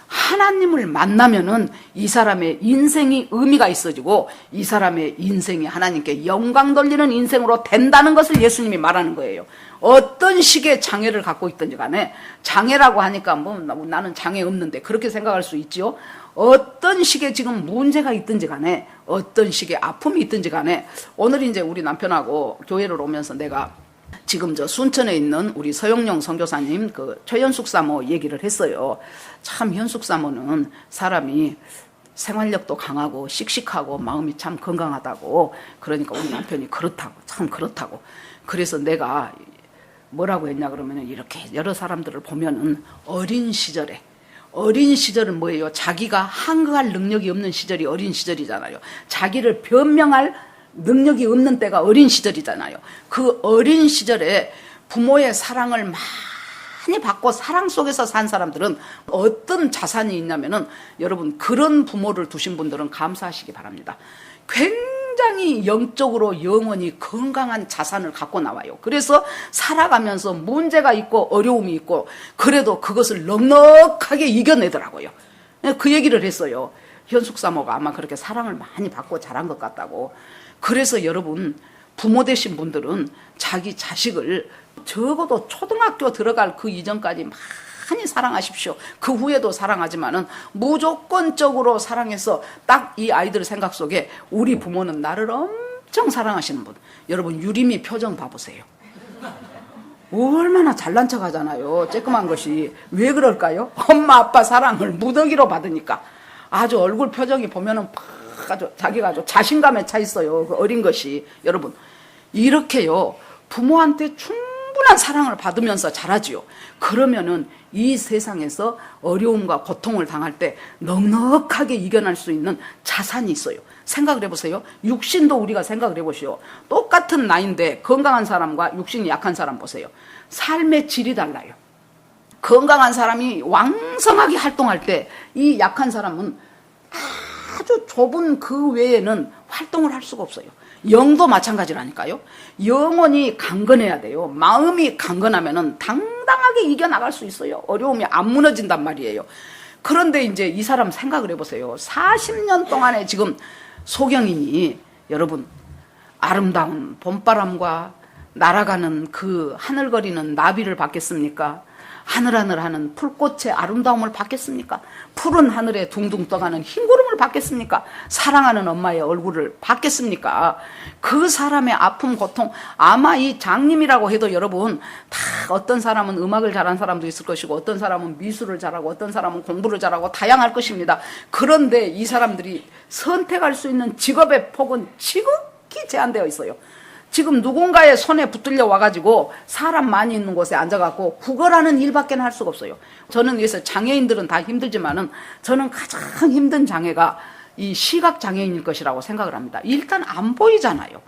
하나님을 만나면은 이 사람의 인생이 의미가 있어지고 이 사람의 인생이 하나님께 영광 돌리는 인생으로 된다는 것을 예수님이 말하는 거예요. 어떤 식의 장애를 갖고 있든지 간에 장애라고 하니까 뭐 나는 장애 없는데 그렇게 생각할 수 있지요. 어떤 식의 지금 문제가 있든지 간에 어떤 식의 아픔이 있든지 간에 오늘 이제 우리 남편하고 교회를 오면서 내가 지금 저 순천에 있는 우리 서영용 선교사님 그 최현숙 사모 얘기를 했어요. 참 현숙 사모는 사람이 생활력도 강하고 씩씩하고 마음이 참 건강하다고. 그러니까 우리 남편이 그렇다고 참 그렇다고. 그래서 내가 뭐라고 했냐 그러면 이렇게 여러 사람들을 보면은 어린 시절은 뭐예요? 자기가 항거할 능력이 없는 시절이 어린 시절이잖아요. 자기를 변명할 능력이 없는 때가 어린 시절이잖아요. 그 어린 시절에 부모의 사랑을 많이 받고 사랑 속에서 산 사람들은 어떤 자산이 있냐면은 여러분 그런 부모를 두신 분들은 감사하시기 바랍니다. 굉장히 영적으로 영원히 건강한 자산을 갖고 나와요. 그래서 살아가면서 문제가 있고 어려움이 있고 그래도 그것을 넉넉하게 이겨내더라고요. 그 얘기를 했어요. 현숙 사모가 아마 그렇게 사랑을 많이 받고 자란 것 같다고. 그래서 여러분 부모 되신 분들은 자기 자식을 적어도 초등학교 들어갈 그 이전까지 많이 사랑하십시오. 그 후에도 사랑하지만은 무조건적으로 사랑해서 딱 이 아이들 생각 속에 우리 부모는 나를 엄청 사랑하시는 분. 여러분 유림이 표정 봐보세요. 얼마나 잘난 척 하잖아요. 쬐끄만 것이. 왜 그럴까요? 엄마 아빠 사랑을 무더기로 받으니까. 아주 얼굴 표정이 보면은 아주 자기가 아주 자신감에 차 있어요. 그 어린 것이. 여러분 이렇게요 부모한테 충분히 충분한 사랑을 받으면서 자라지요. 그러면은 이 세상에서 어려움과 고통을 당할 때 넉넉하게 이겨낼 수 있는 자산이 있어요. 생각을 해보세요. 육신도 우리가 생각을 해보시오. 똑같은 나이인데 건강한 사람과 육신이 약한 사람 보세요. 삶의 질이 달라요. 건강한 사람이 왕성하게 활동할 때 이 약한 사람은 아주 좁은 그 외에는 활동을 할 수가 없어요. 영도 마찬가지라니까요. 영혼이 강건해야 돼요. 마음이 강건하면은 당당하게 이겨나갈 수 있어요. 어려움이 안 무너진단 말이에요. 그런데 이제 이 사람 생각을 해보세요. 40년 동안에 지금 소경이니 여러분 아름다운 봄바람과 날아가는 그 하늘거리는 나비를 받겠습니까? 하늘하늘하는 풀꽃의 아름다움을 받겠습니까? 푸른 하늘에 둥둥 떠가는 흰구름을 받겠습니까? 사랑하는 엄마의 얼굴을 받겠습니까? 그 사람의 아픔, 고통, 아마 이 장님이라고 해도 여러분 다 어떤 사람은 음악을 잘한 사람도 있을 것이고 어떤 사람은 미술을 잘하고 어떤 사람은 공부를 잘하고 다양할 것입니다. 그런데 이 사람들이 선택할 수 있는 직업의 폭은 지극히 제한되어 있어요. 지금 누군가의 손에 붙들려 와가지고 사람 많이 있는 곳에 앉아갖고 구걸하는 일밖에 할 수가 없어요. 저는 그래서 장애인들은 다 힘들지만은 저는 가장 힘든 장애가 이 시각장애인일 것이라고 생각을 합니다. 일단 안 보이잖아요.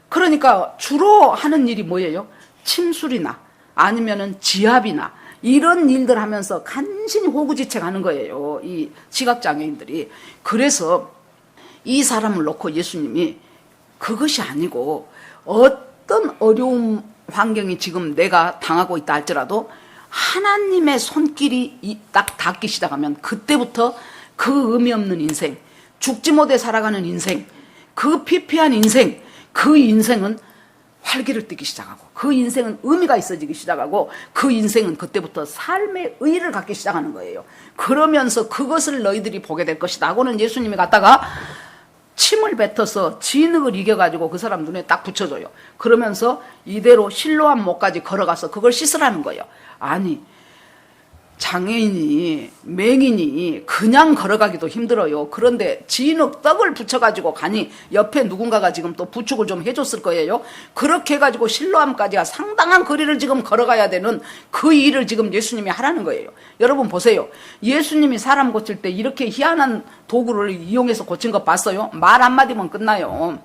그러니까 주로 하는 일이 뭐예요? 침술이나 아니면은 지압이나 이런 일들 하면서 간신히 호구지책 하는 거예요. 이 시각장애인들이. 그래서 이 사람을 놓고 예수님이 그것이 아니고 어떤 어려움 환경이 지금 내가 당하고 있다 할지라도 하나님의 손길이 딱 닿기 시작하면 그때부터 그 의미 없는 인생, 죽지 못해 살아가는 인생, 그 피폐한 인생, 그 인생은 활기를 띠기 시작하고 그 인생은 의미가 있어지기 시작하고 그 인생은 그때부터 삶의 의의를 갖기 시작하는 거예요. 그러면서 그것을 너희들이 보게 될 것이다 하고는 예수님이 갔다가 침을 뱉어서 진흙을 이겨가지고 그 사람 눈에 딱 붙여줘요. 그러면서 이대로 실로암 목까지 걸어가서 그걸 씻으라는 거예요. 아니 장애인이 맹인이 그냥 걸어가기도 힘들어요. 그런데 진흙 떡을 붙여가지고 가니 옆에 누군가가 지금 또 부축을 좀 해줬을 거예요. 그렇게 해가지고 실로암까지가 상당한 거리를 지금 걸어가야 되는 그 일을 지금 예수님이 하라는 거예요. 여러분 보세요. 예수님이 사람 고칠 때 이렇게 희한한 도구를 이용해서 고친 거 봤어요? 말 한마디면 끝나요.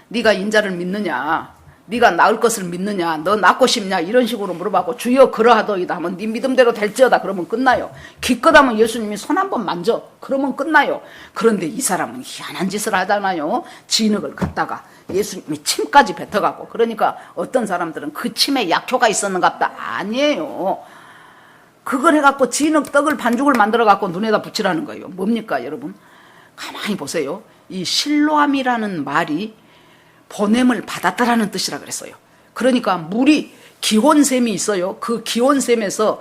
네가 인자를 믿느냐, 네가 나을 것을 믿느냐, 너 낫고 싶냐 이런 식으로 물어봤고 주여 그러하더이다 하면 네 믿음대로 될지어다 그러면 끝나요. 기껏하면 예수님이 손 한번 만져 그러면 끝나요. 그런데 이 사람은 희한한 짓을 하잖아요. 진흙을 갖다가 예수님이 침까지 뱉어갖고 그러니까 어떤 사람들은 그 침에 약효가 있었는갑다. 아니에요. 그걸 해갖고 진흙 떡을 반죽을 만들어갖고 눈에다 붙이라는 거예요. 뭡니까 여러분? 가만히 보세요. 이 실로암이라는 말이 보냄을 받았다라는 뜻이라 그랬어요. 그러니까 물이 기온샘이 있어요. 그 기온샘에서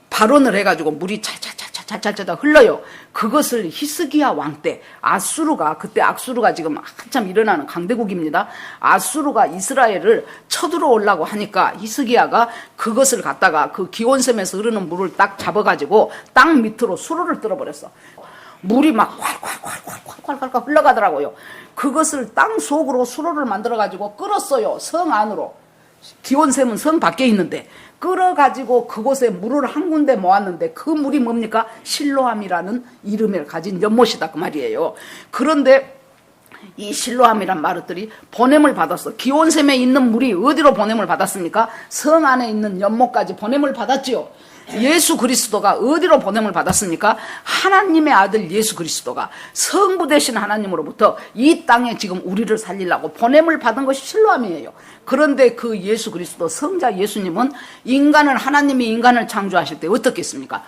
발원을 해가지고 물이 찰찰찰찰찰찰 흘러요. 그것을 히스기야 왕 때 아수르가 그때 악수르가 지금 한참 일어나는 강대국입니다. 아수르가 이스라엘을 쳐들어오려고 하니까 히스기야가 그것을 갖다가 그 기온샘에서 흐르는 물을 딱 잡아가지고 땅 밑으로 수로를 뚫어버렸어. 물이 막 콸콸콸콸콸콸 흘러가더라고요. 그것을 땅 속으로 수로를 만들어가지고 끌었어요. 성 안으로. 기온샘은 성 밖에 있는데 끌어가지고 그곳에 물을 한 군데 모았는데 그 물이 뭡니까? 실로암이라는 이름을 가진 연못이다 그 말이에요. 그런데 이 실로암이란 마르들이 보냄을 받았어. 기온샘에 있는 물이 어디로 보냄을 받았습니까? 성 안에 있는 연못까지 보냄을 받았지요. 예수 그리스도가 어디로 보냄을 받았습니까? 하나님의 아들 예수 그리스도가 성부 되신 하나님으로부터 이 땅에 지금 우리를 살리려고 보냄을 받은 것이 실로암이에요. 그런데 그 예수 그리스도 성자 예수님은 인간을 하나님이 인간을 창조하실 때 어떻게 했습니까?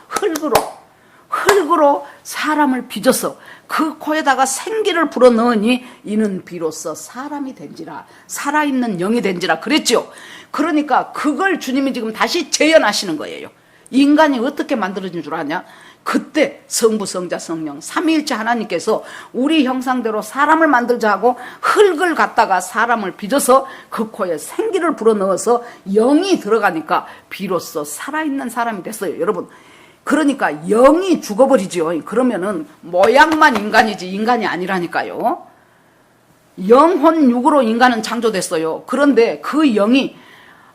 흙으로 사람을 빚어서 그 코에다가 생기를 불어넣으니 이는 비로소 사람이 된지라 살아있는 영이 된지라 그랬죠. 그러니까 그걸 주님이 지금 다시 재현하시는 거예요. 인간이 어떻게 만들어진 줄 아냐? 그때 성부, 성자, 성령 삼위일체 하나님께서 우리 형상대로 사람을 만들자 하고 흙을 갖다가 사람을 빚어서 그 코에 생기를 불어넣어서 영이 들어가니까 비로소 살아있는 사람이 됐어요. 여러분 그러니까 영이 죽어버리지요. 그러면은 모양만 인간이지 인간이 아니라니까요. 영혼 육으로 인간은 창조됐어요. 그런데 그 영이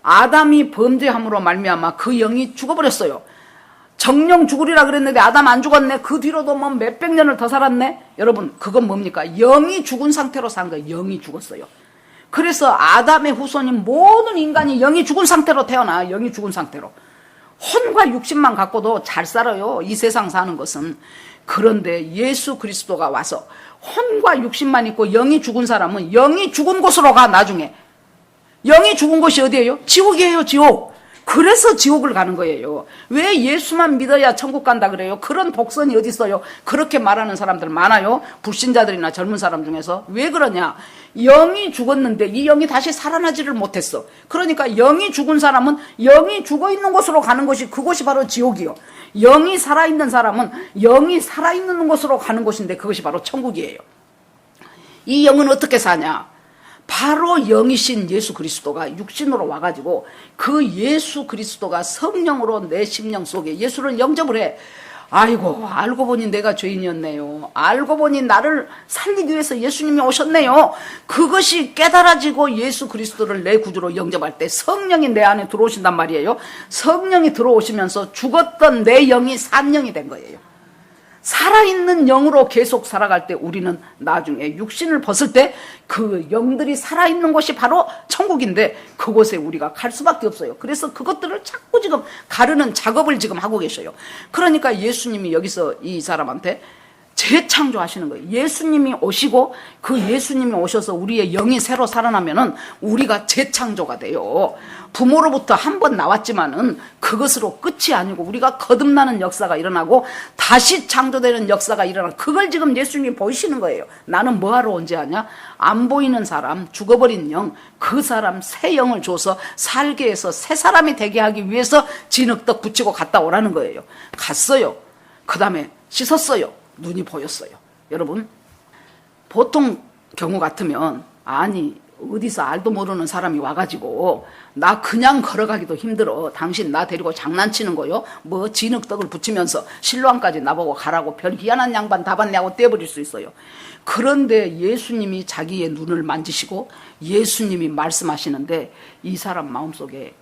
아담이 범죄함으로 말미암아 그 영이 죽어버렸어요. 정령 죽으리라 그랬는데 아담 안 죽었네. 그 뒤로도 뭐 몇백 년을 더 살았네. 여러분, 그건 뭡니까? 영이 죽은 상태로 산 거예요. 영이 죽었어요. 그래서 아담의 후손인 모든 인간이 영이 죽은 상태로 태어나. 영이 죽은 상태로. 혼과 육신만 갖고도 잘 살아요. 이 세상 사는 것은. 그런데 예수 그리스도가 와서 혼과 육신만 있고 영이 죽은 사람은 영이 죽은 곳으로 가. 나중에 영이 죽은 곳이 어디예요? 지옥이에요. 지옥. 그래서 지옥을 가는 거예요. 왜 예수만 믿어야 천국 간다 그래요? 그런 복선이 어디 있어요? 그렇게 말하는 사람들 많아요. 불신자들이나 젊은 사람 중에서. 왜 그러냐? 영이 죽었는데 이 영이 다시 살아나지를 못했어. 그러니까 영이 죽은 사람은 영이 죽어있는 곳으로 가는 것이, 그곳이 바로 지옥이요. 영이 살아있는 사람은 영이 살아있는 곳으로 가는 곳인데 그것이 바로 천국이에요. 이 영은 어떻게 사냐? 바로 영이신 예수 그리스도가 육신으로 와가지고 그 예수 그리스도가 성령으로 내 심령 속에 예수를 영접을 해. 아이고, 알고 보니 내가 죄인이었네요. 알고 보니 나를 살리기 위해서 예수님이 오셨네요. 그것이 깨달아지고 예수 그리스도를 내 구주로 영접할 때 성령이 내 안에 들어오신단 말이에요. 성령이 들어오시면서 죽었던 내 영이 산 영이 된 거예요. 살아있는 영으로 계속 살아갈 때 우리는 나중에 육신을 벗을 때 그 영들이 살아있는 곳이 바로 천국인데 그곳에 우리가 갈 수밖에 없어요. 그래서 그것들을 자꾸 지금 가르는 작업을 지금 하고 계셔요. 그러니까 예수님이 여기서 이 사람한테 재창조하시는 거예요. 예수님이 오시고 그 예수님이 오셔서 우리의 영이 새로 살아나면은 우리가 재창조가 돼요. 부모로부터 한 번 나왔지만은 그것으로 끝이 아니고 우리가 거듭나는 역사가 일어나고 다시 창조되는 역사가 일어나고, 그걸 지금 예수님이 보이시는 거예요. 나는 뭐하러 언제 하냐? 안 보이는 사람, 죽어버린 영, 그 사람 새 영을 줘서 살게 해서 새 사람이 되게 하기 위해서 진흙떡 붙이고 갔다 오라는 거예요. 갔어요. 그 다음에 씻었어요. 눈이 보였어요. 여러분, 보통 경우 같으면 아니 어디서 알도 모르는 사람이 와가지고 나 그냥 걸어가기도 힘들어. 당신 나 데리고 장난치는 거요? 뭐 진흙떡을 붙이면서 실로암까지 나보고 가라고 별 희한한 양반 다 봤냐고 떼버릴 수 있어요. 그런데 예수님이 자기의 눈을 만지시고 예수님이 말씀하시는데 이 사람 마음속에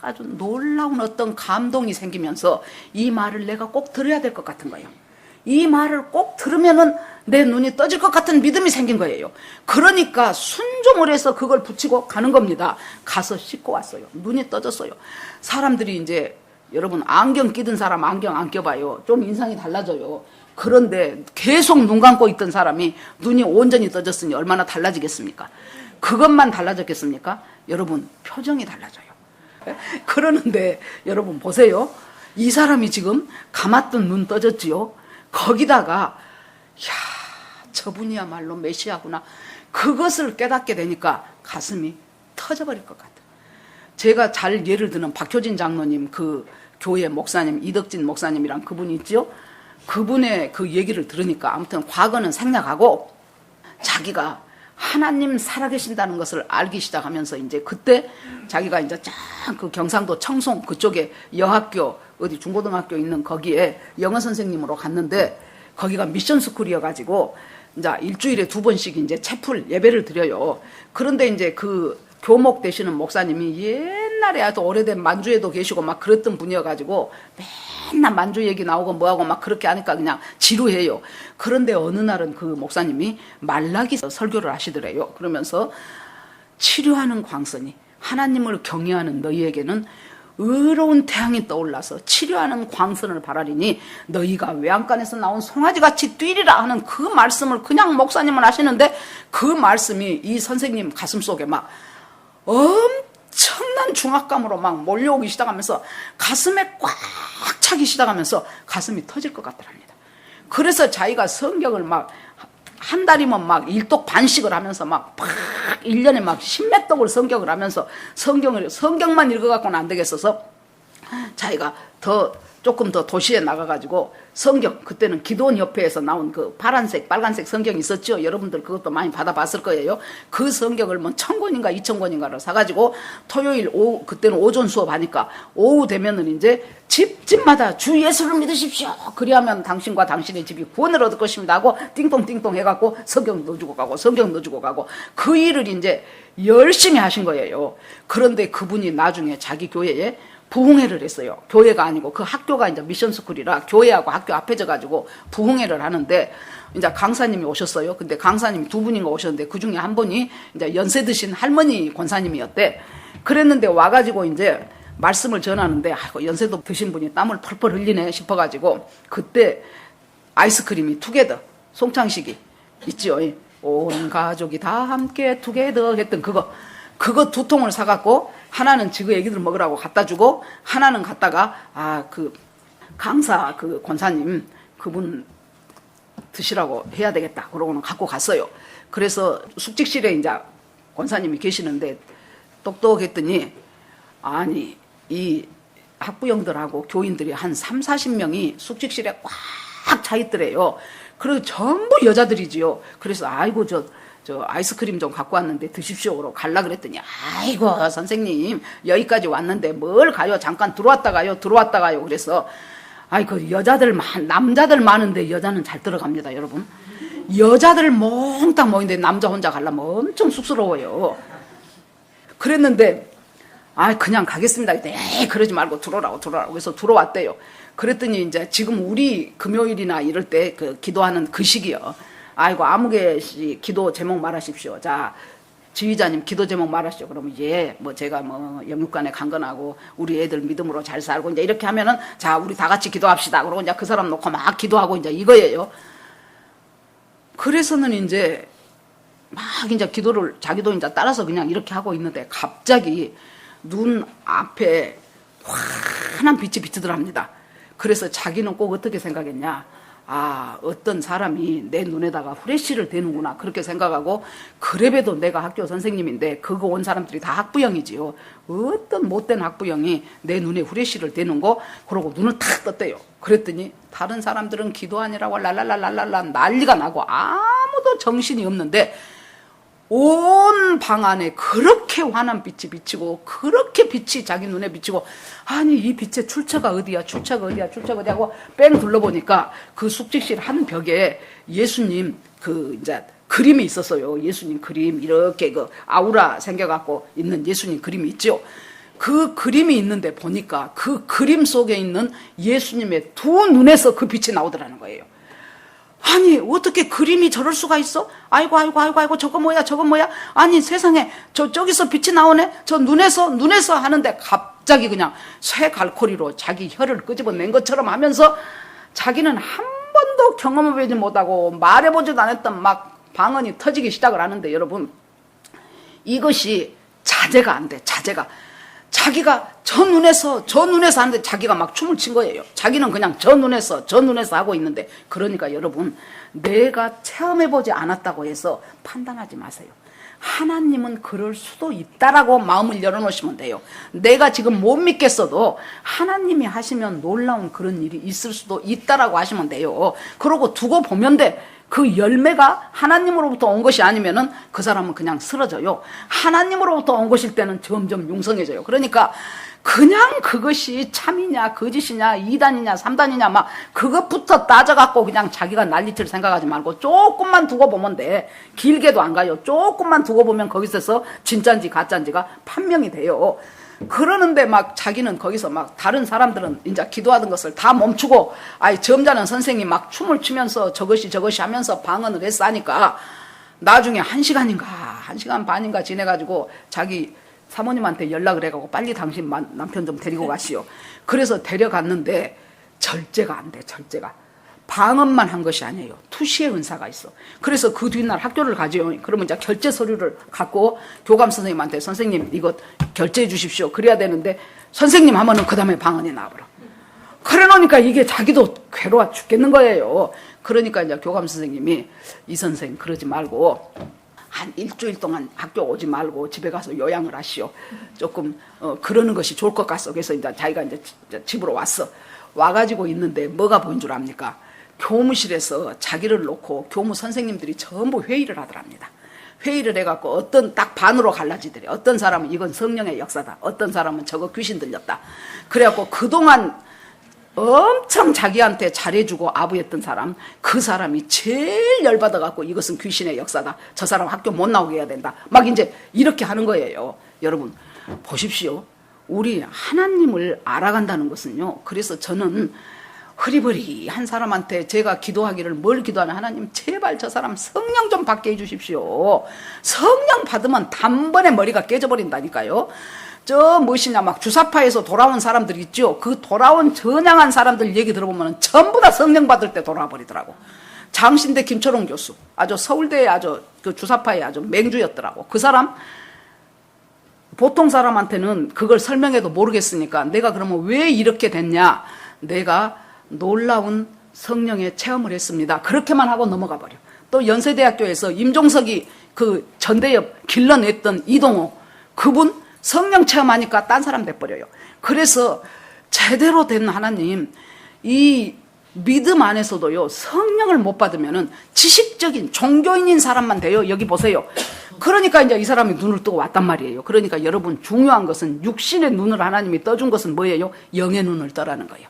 아주 놀라운 어떤 감동이 생기면서 이 말을 내가 꼭 들어야 될 것 같은 거예요. 이 말을 꼭 들으면은 내 눈이 떠질 것 같은 믿음이 생긴 거예요. 그러니까 순종을 해서 그걸 붙이고 가는 겁니다. 가서 씻고 왔어요. 눈이 떠졌어요. 사람들이 이제, 여러분 안경 끼든 사람 안경 안 껴봐요. 좀 인상이 달라져요. 그런데 계속 눈 감고 있던 사람이 눈이 온전히 떠졌으니 얼마나 달라지겠습니까? 그것만 달라졌겠습니까? 여러분, 표정이 달라져요. 그러는데 여러분 보세요. 이 사람이 지금 감았던 눈 떠졌지요. 거기다가 야, 저분이야말로 메시아구나. 그것을 깨닫게 되니까 가슴이 터져버릴 것 같아요. 제가 잘 예를 드는 박효진 장로님, 그 교회 목사님, 이덕진 목사님이랑 그분이 있죠. 그분의 그 얘기를 들으니까 아무튼 과거는 생략하고 자기가 하나님 살아계신다는 것을 알기 시작하면서 이제 그때 자기가 이제 쫙 그 경상도 청송 그쪽에 여학교 어디 중고등학교 있는 거기에 영어 선생님으로 갔는데 거기가 미션 스쿨이어가지고 이제 일주일에 2번씩 이제 채플 예배를 드려요. 그런데 이제 그 교목 되시는 목사님이 옛날에 아주 오래된 만주에도 계시고 막 그랬던 분이어가지고 맨날 만주 얘기 나오고 뭐하고 막 그렇게 하니까 그냥 지루해요. 그런데 어느 날은 그 목사님이 말라기서 설교를 하시더래요. 그러면서 치료하는 광선이, 하나님을 경외하는 너희에게는 의로운 태양이 떠올라서 치료하는 광선을 바라리니 너희가 외양간에서 나온 송아지같이 뛰리라 하는 그 말씀을 그냥 목사님은 하시는데 그 말씀이 이 선생님 가슴속에 막 엄청난 중압감으로 막 몰려오기 시작하면서 가슴에 꽉 차기 시작하면서 가슴이 터질 것 같더랍니다. 그래서 자기가 성경을 막 한 달이면 막 1독 반씩을 하면서 막 1년에 막 10몇 독을 성경을 하면서 성경만 읽어갖고는 안 되겠어서 자기가 더 조금 더 도시에 나가가지고 성경, 그때는 기도원 협회에서 나온 그 파란색 빨간색 성경이 있었죠. 여러분들 그것도 많이 받아봤을 거예요. 그 성경을 뭐 1000권인가 2000권인가를 사가지고 토요일 오후, 그때는 오전 수업하니까 오후 되면은 이제 집마다 주 예수를 믿으십시오, 그리하면 당신과 당신의 집이 구원을 얻을 것입니다 하고 띵동띵동 해갖고 성경 넣어주고 가고 성경 넣어주고 가고 그 일을 이제 열심히 하신 거예요. 그런데 그분이 나중에 자기 교회에 부흥회를 했어요. 교회가 아니고 그 학교가 이제 미션스쿨이라 교회하고 학교 합해져 가지고 부흥회를 하는데 이제 강사님이 오셨어요. 근데 강사님이 두 분인가 오셨는데 그 중에 한 분이 이제 연세 드신 할머니 권사님이었대. 그랬는데 와가지고 이제 말씀을 전하는데 아이고 연세도 드신 분이 땀을 펄펄 흘리네 싶어가지고 그때 아이스크림이 투게더 송창식이 있지요. 온 가족이 다 함께 투게더 했던 그거 2통을 사갖고 하나는 지그 애기들 먹으라고 갖다 주고 하나는 갖다가 그 강사 그 권사님 그분 드시라고 해야 되겠다 그러고는 갖고 갔어요. 그래서 숙직실에 이제 권사님이 계시는데 똑똑했더니 아니 이 학부형들하고 교인들이 한 30-40명이 숙직실에 꽉 차 있더래요. 그리고 전부 여자들이지요. 그래서 아이고 저 아이스크림 좀 갖고 왔는데 드십시오. 갈라 그랬더니 아이고 선생님 여기까지 왔는데 뭘 가요. 잠깐 들어왔다 가요. 그래서 아이고 남자들 많은데 여자는 잘 들어갑니다. 여러분. 여자들 몽땅 모이는데 남자 혼자 가려면 엄청 쑥스러워요. 그랬는데 그냥 가겠습니다. 에이 그러지 말고 들어오라고. 그래서 들어왔대요. 그랬더니 이제 지금 우리 금요일이나 이럴 때 그 기도하는 그 시기요. 아이고 아무개 씨 기도 제목 말하십시오. 자 지휘자님 기도 제목 말하시죠. 그러면 뭐 제가 뭐 영육간에 강건하고 우리 애들 믿음으로 잘 살고 이제 이렇게 하면은 자 우리 다 같이 기도합시다. 그러고 이제 그 사람 놓고 막 기도하고 이제 이거예요. 그래서는 이제 막 이제 기도를 자기도 이제 따라서 그냥 이렇게 하고 있는데 갑자기 눈 앞에 환한 빛이 비치더랍니다. 그래서 자기는 꼭 어떻게 생각했냐. 어떤 사람이 내 눈에다가 후레쉬를 대는구나 그렇게 생각하고 그래봬도 내가 학교 선생님인데 그거 온 사람들이 다 학부형이지요. 어떤 못된 학부형이 내 눈에 후레쉬를 대는 거 그러고 눈을 탁 떴대요. 그랬더니 다른 사람들은 기도하느라고 랄랄랄랄랄라 난리가 나고 아무도 정신이 없는데 온 방 안에 그렇게 환한 빛이 비치고 그렇게 빛이 자기 눈에 비치고 아니 이 빛의 출처가 어디야 하고 뺑 둘러보니까 그 숙직실 한 벽에 예수님 그 이제 그림이 있었어요. 예수님 그림 이렇게 그 아우라 생겨갖고 있는 예수님 그림이 있죠. 그 그림이 있는데 보니까 그 그림 속에 있는 예수님의 두 눈에서 그 빛이 나오더라는 거예요. 아니 어떻게 그림이 저럴 수가 있어? 아이고 저거 뭐야 아니 세상에 저기서 빛이 나오네 저 눈에서 하는데 갑자기 그냥 쇠 갈고리로 자기 혀를 끄집어낸 것처럼 하면서 자기는 한 번도 경험해보지 못하고 말해보지도 않았던 막 방언이 터지기 시작을 하는데 여러분 이것이 자제가 안 돼. 자기가 저 눈에서 하는데 자기가 막 춤을 춘 거예요. 자기는 그냥 저 눈에서 하고 있는데 그러니까 여러분 내가 체험해보지 않았다고 해서 판단하지 마세요. 하나님은 그럴 수도 있다라고 마음을 열어놓으시면 돼요. 내가 지금 못 믿겠어도 하나님이 하시면 놀라운 그런 일이 있을 수도 있다라고 하시면 돼요. 그러고 두고 보면 돼. 그 열매가 하나님으로부터 온 것이 아니면은 그 사람은 그냥 쓰러져요. 하나님으로부터 온 것일 때는 점점 융성해져요. 그러니까 그냥 그것이 참이냐 거짓이냐 2단이냐 3단이냐 막 그것부터 따져갖고 그냥 자기가 난리칠 생각하지 말고 조금만 두고 보면 돼. 길게도 안 가요. 조금만 두고 보면 거기서 진짜인지 가짜인지가 판명이 돼요. 그러는데 막 자기는 거기서 막 다른 사람들은 이제 기도하던 것을 다 멈추고 점잖은 선생님이 막 춤을 추면서 저것이 하면서 방언을 했어 하니까 나중에 1시간 반인가 지내가지고 자기 사모님한테 연락을 해가지고 빨리 당신 남편 좀 데리고 가시오. 그래서 데려갔는데 절제가 안 돼. 방언만 한 것이 아니에요. 투시의 은사가 있어. 그래서 그 뒷날 학교를 가죠. 그러면 이제 결제 서류를 갖고 교감 선생님한테 선생님 이거 결제해 주십시오. 그래야 되는데 선생님 하면은 그 다음에 방언이 나와버려. 그래 놓으니까 이게 자기도 괴로워 죽겠는 거예요. 그러니까 이제 교감 선생님이 이 선생 그러지 말고 한 일주일 동안 학교 오지 말고 집에 가서 요양을 하시오. 조금 그러는 것이 좋을 것 같소. 그래서 이제 자기가 이제 집으로 왔어. 와가지고 있는데 뭐가 보인 줄 압니까? 교무실에서 자기를 놓고 교무 선생님들이 전부 회의를 하더랍니다. 회의를 해갖고 어떤 딱 반으로 갈라지더래. 어떤 사람은 이건 성령의 역사다. 어떤 사람은 저거 귀신 들렸다. 그래갖고 그동안 엄청 자기한테 잘해주고 아부했던 사람, 그 사람이 제일 열받아갖고 이것은 귀신의 역사다. 저 사람 학교 못 나오게 해야 된다. 막 이제 이렇게 하는 거예요. 여러분 보십시오. 우리 하나님을 알아간다는 것은요. 그래서 저는 흐리버리한 사람한테 제가 기도하기를 뭘 기도하냐. 하나님 제발 저 사람 성령 좀 받게 해주십시오. 성령 받으면 단번에 머리가 깨져버린다니까요. 저 무엇이냐 막 주사파에서 돌아온 사람들 있죠. 그 돌아온 전향한 사람들 얘기 들어보면 전부 다 성령 받을 때 돌아와 버리더라고. 장신대 김철웅 교수 아주 서울대에 아주 그 주사파에 아주 맹주였더라고. 그 사람 보통 사람한테는 그걸 설명해도 모르겠으니까 내가 그러면 왜 이렇게 됐냐. 내가 놀라운 성령의 체험을 했습니다. 그렇게만 하고 넘어가 버려. 또 연세대학교에서 임종석이 그 전대협 길러냈던 이동호 그분 성령 체험하니까 딴 사람 돼버려요. 그래서 제대로 된 하나님 이 믿음 안에서도요 성령을 못 받으면은 지식적인 종교인인 사람만 돼요. 여기 보세요. 그러니까 이제 이 사람이 눈을 뜨고 왔단 말이에요. 그러니까 여러분 중요한 것은 육신의 눈을 하나님이 떠준 것은 뭐예요? 영의 눈을 떠라는 거예요.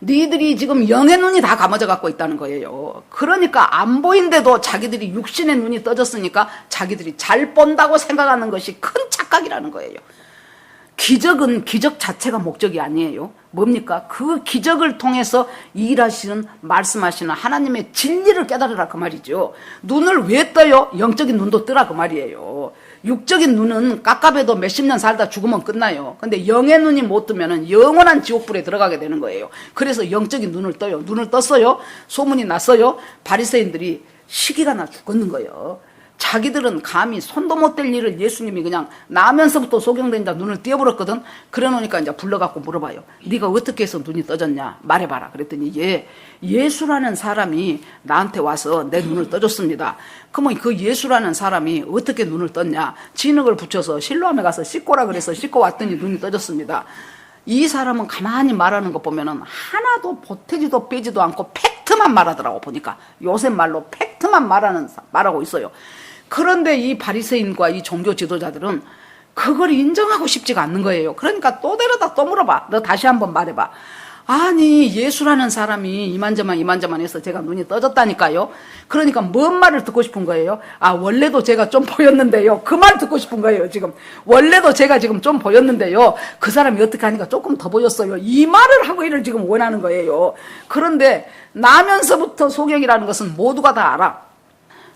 니들이 지금 영의 눈이 다 감아져 갖고 있다는 거예요. 그러니까 안 보인데도 자기들이 육신의 눈이 떠졌으니까 자기들이 잘 본다고 생각하는 것이 큰 착각이라는 거예요. 기적은 기적 자체가 목적이 아니에요. 뭡니까? 그 기적을 통해서 일하시는 말씀하시는 하나님의 진리를 깨달으라 그 말이죠. 눈을 왜 떠요? 영적인 눈도 뜨라 그 말이에요. 육적인 눈은 깝깝해도 몇십 년 살다 죽으면 끝나요. 근데 영의 눈이 못 뜨면은 영원한 지옥불에 들어가게 되는 거예요. 그래서 영적인 눈을 떠요. 눈을 떴어요. 소문이 났어요. 바리새인들이 시기가 나 죽었는 거예요. 자기들은 감히 손도 못 댈 일을 예수님이 그냥 나면서부터 소경된 자 눈을 띄어버렸거든. 그래 놓으니까 이제 불러갖고 물어봐요. 네가 어떻게 해서 눈이 떠졌냐 말해봐라. 그랬더니 예수라는 사람이 나한테 와서 내 눈을 떠줬습니다. 그러면 그 예수라는 사람이 어떻게 눈을 떴냐. 진흙을 붙여서 실로암에 가서 씻고라 그래서 씻고 왔더니 눈이 떠졌습니다. 이 사람은 가만히 말하는 거 보면은 하나도 보태지도 빼지도 않고 팩트만 말하더라고. 보니까 요새 말로 팩트만 말하고 있어요. 그런데 이 바리새인과 이 종교 지도자들은 그걸 인정하고 싶지가 않는 거예요. 그러니까 또 데려다 또 물어봐. 너 다시 한번 말해봐. 아니 예수라는 사람이 이만저만 해서 제가 눈이 떠졌다니까요. 그러니까 뭔 말을 듣고 싶은 거예요? 아 원래도 제가 좀 보였는데요. 그 말 듣고 싶은 거예요. 지금 원래도 제가 지금 좀 보였는데요. 그 사람이 어떻게 하니까 조금 더 보였어요. 이 말을 하고 이를 지금 원하는 거예요. 그런데 나면서부터 소경이라는 것은 모두가 다 알아.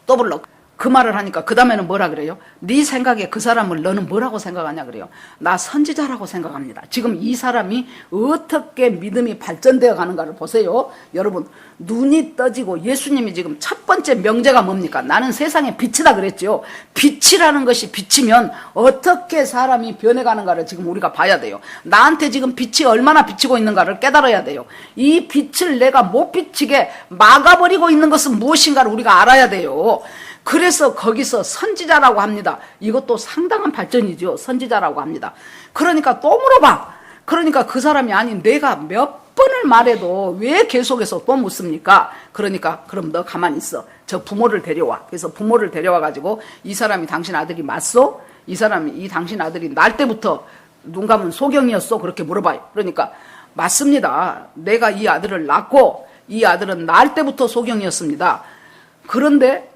또 불러. 그 말을 하니까 그 다음에는 뭐라 그래요? 네 생각에 그 사람을 너는 뭐라고 생각하냐 그래요? 나 선지자라고 생각합니다. 지금 이 사람이 어떻게 믿음이 발전되어 가는가를 보세요. 여러분 눈이 떠지고 예수님이 지금 첫 번째 명제가 뭡니까? 나는 세상의 빛이다 그랬죠. 빛이라는 것이 비치면 어떻게 사람이 변해가는가를 지금 우리가 봐야 돼요. 나한테 지금 빛이 얼마나 비치고 있는가를 깨달아야 돼요. 이 빛을 내가 못 비치게 막아버리고 있는 것은 무엇인가를 우리가 알아야 돼요. 그래서 거기서 선지자라고 합니다. 이것도 상당한 발전이죠. 선지자라고 합니다. 그러니까 또 물어봐. 그러니까 그 사람이 아니 내가 몇 번을 말해도 왜 계속해서 또 묻습니까? 그러니까 그럼 너 가만히 있어. 저 부모를 데려와. 그래서 부모를 데려와 가지고 이 사람이 당신 아들이 맞소? 이 사람이 이 당신 아들이 날 때부터 눈 감은 소경이었어? 그렇게 물어봐요. 그러니까 맞습니다. 내가 이 아들을 낳고 이 아들은 날 때부터 소경이었습니다. 그런데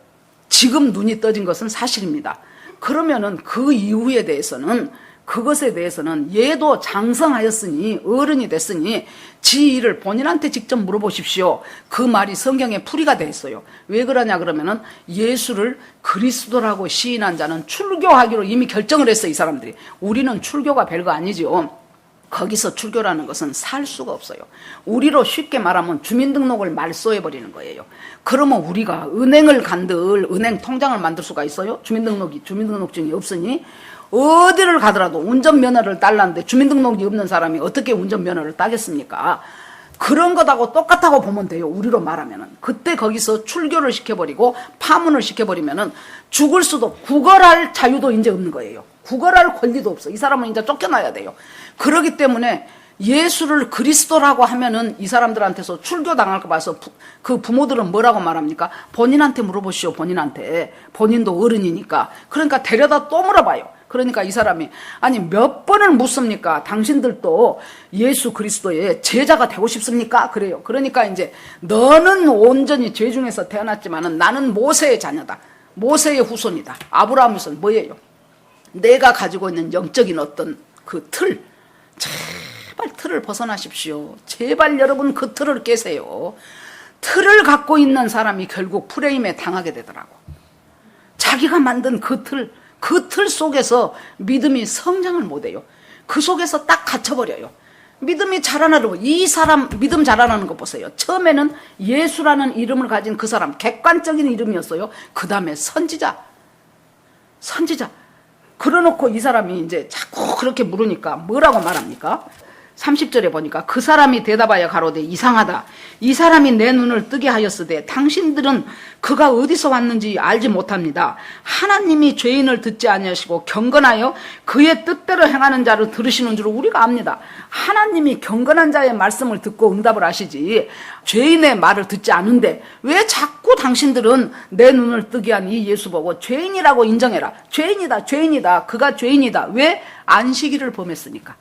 지금 눈이 떠진 것은 사실입니다. 그러면은 그 이후에 대해서는 그것에 대해서는 얘도 장성하였으니 어른이 됐으니 지 일을 본인한테 직접 물어보십시오. 그 말이 성경에 풀이가 돼 있어요. 왜 그러냐 그러면은 예수를 그리스도라고 시인한 자는 출교하기로 이미 결정을 했어. 이 사람들이. 우리는 출교가 별거 아니죠. 거기서 출교라는 것은 살 수가 없어요. 우리로 쉽게 말하면 주민등록을 말소해버리는 거예요. 그러면 우리가 은행을 간들 은행 통장을 만들 수가 있어요? 주민등록증이 없으니 어디를 가더라도 운전면허를 딸라는데 주민등록이 없는 사람이 어떻게 운전면허를 따겠습니까? 그런 것하고 똑같다고 보면 돼요. 우리로 말하면은. 그때 거기서 출교를 시켜버리고 파문을 시켜버리면은 죽을 수도 구걸할 자유도 이제 없는 거예요. 구걸할 권리도 없어. 이 사람은 이제 쫓겨나야 돼요. 그렇기 때문에 예수를 그리스도라고 하면은 이 사람들한테서 출교당할까 봐서 그 부모들은 뭐라고 말합니까? 본인한테 물어보시오. 본인한테. 본인도 어른이니까. 그러니까 데려다 또 물어봐요. 그러니까 이 사람이 아니 몇 번을 묻습니까? 당신들도 예수 그리스도의 제자가 되고 싶습니까? 그래요. 그러니까 이제 너는 온전히 죄 중에서 태어났지만은 나는 모세의 자녀다. 모세의 후손이다. 아브라함 후손 뭐예요? 내가 가지고 있는 영적인 어떤 그 틀, 제발 틀을 벗어나십시오. 제발 여러분 그 틀을 깨세요. 틀을 갖고 있는 사람이 결국 프레임에 당하게 되더라고. 자기가 만든 그 틀 속에서 믿음이 성장을 못해요. 그 속에서 딱 갇혀버려요. 믿음이 자라나려고. 이 사람 믿음 자라나는 거 보세요. 처음에는 예수라는 이름을 가진 그 사람, 객관적인 이름이었어요. 그 다음에 선지자. 그러놓고 이 사람이 이제 자꾸 그렇게 물으니까 뭐라고 말합니까? 30절에 보니까 그 사람이 대답하여 가로되 이상하다. 이 사람이 내 눈을 뜨게 하였으되 당신들은 그가 어디서 왔는지 알지 못합니다. 하나님이 죄인을 듣지 아니하시고 경건하여 그의 뜻대로 행하는 자를 들으시는 줄 우리가 압니다. 하나님이 경건한 자의 말씀을 듣고 응답을 하시지 죄인의 말을 듣지 않은데 왜 자꾸 당신들은 내 눈을 뜨게 한 이 예수 보고 죄인이라고 인정해라. 죄인이다. 그가 죄인이다. 왜? 안식일을 범했으니까.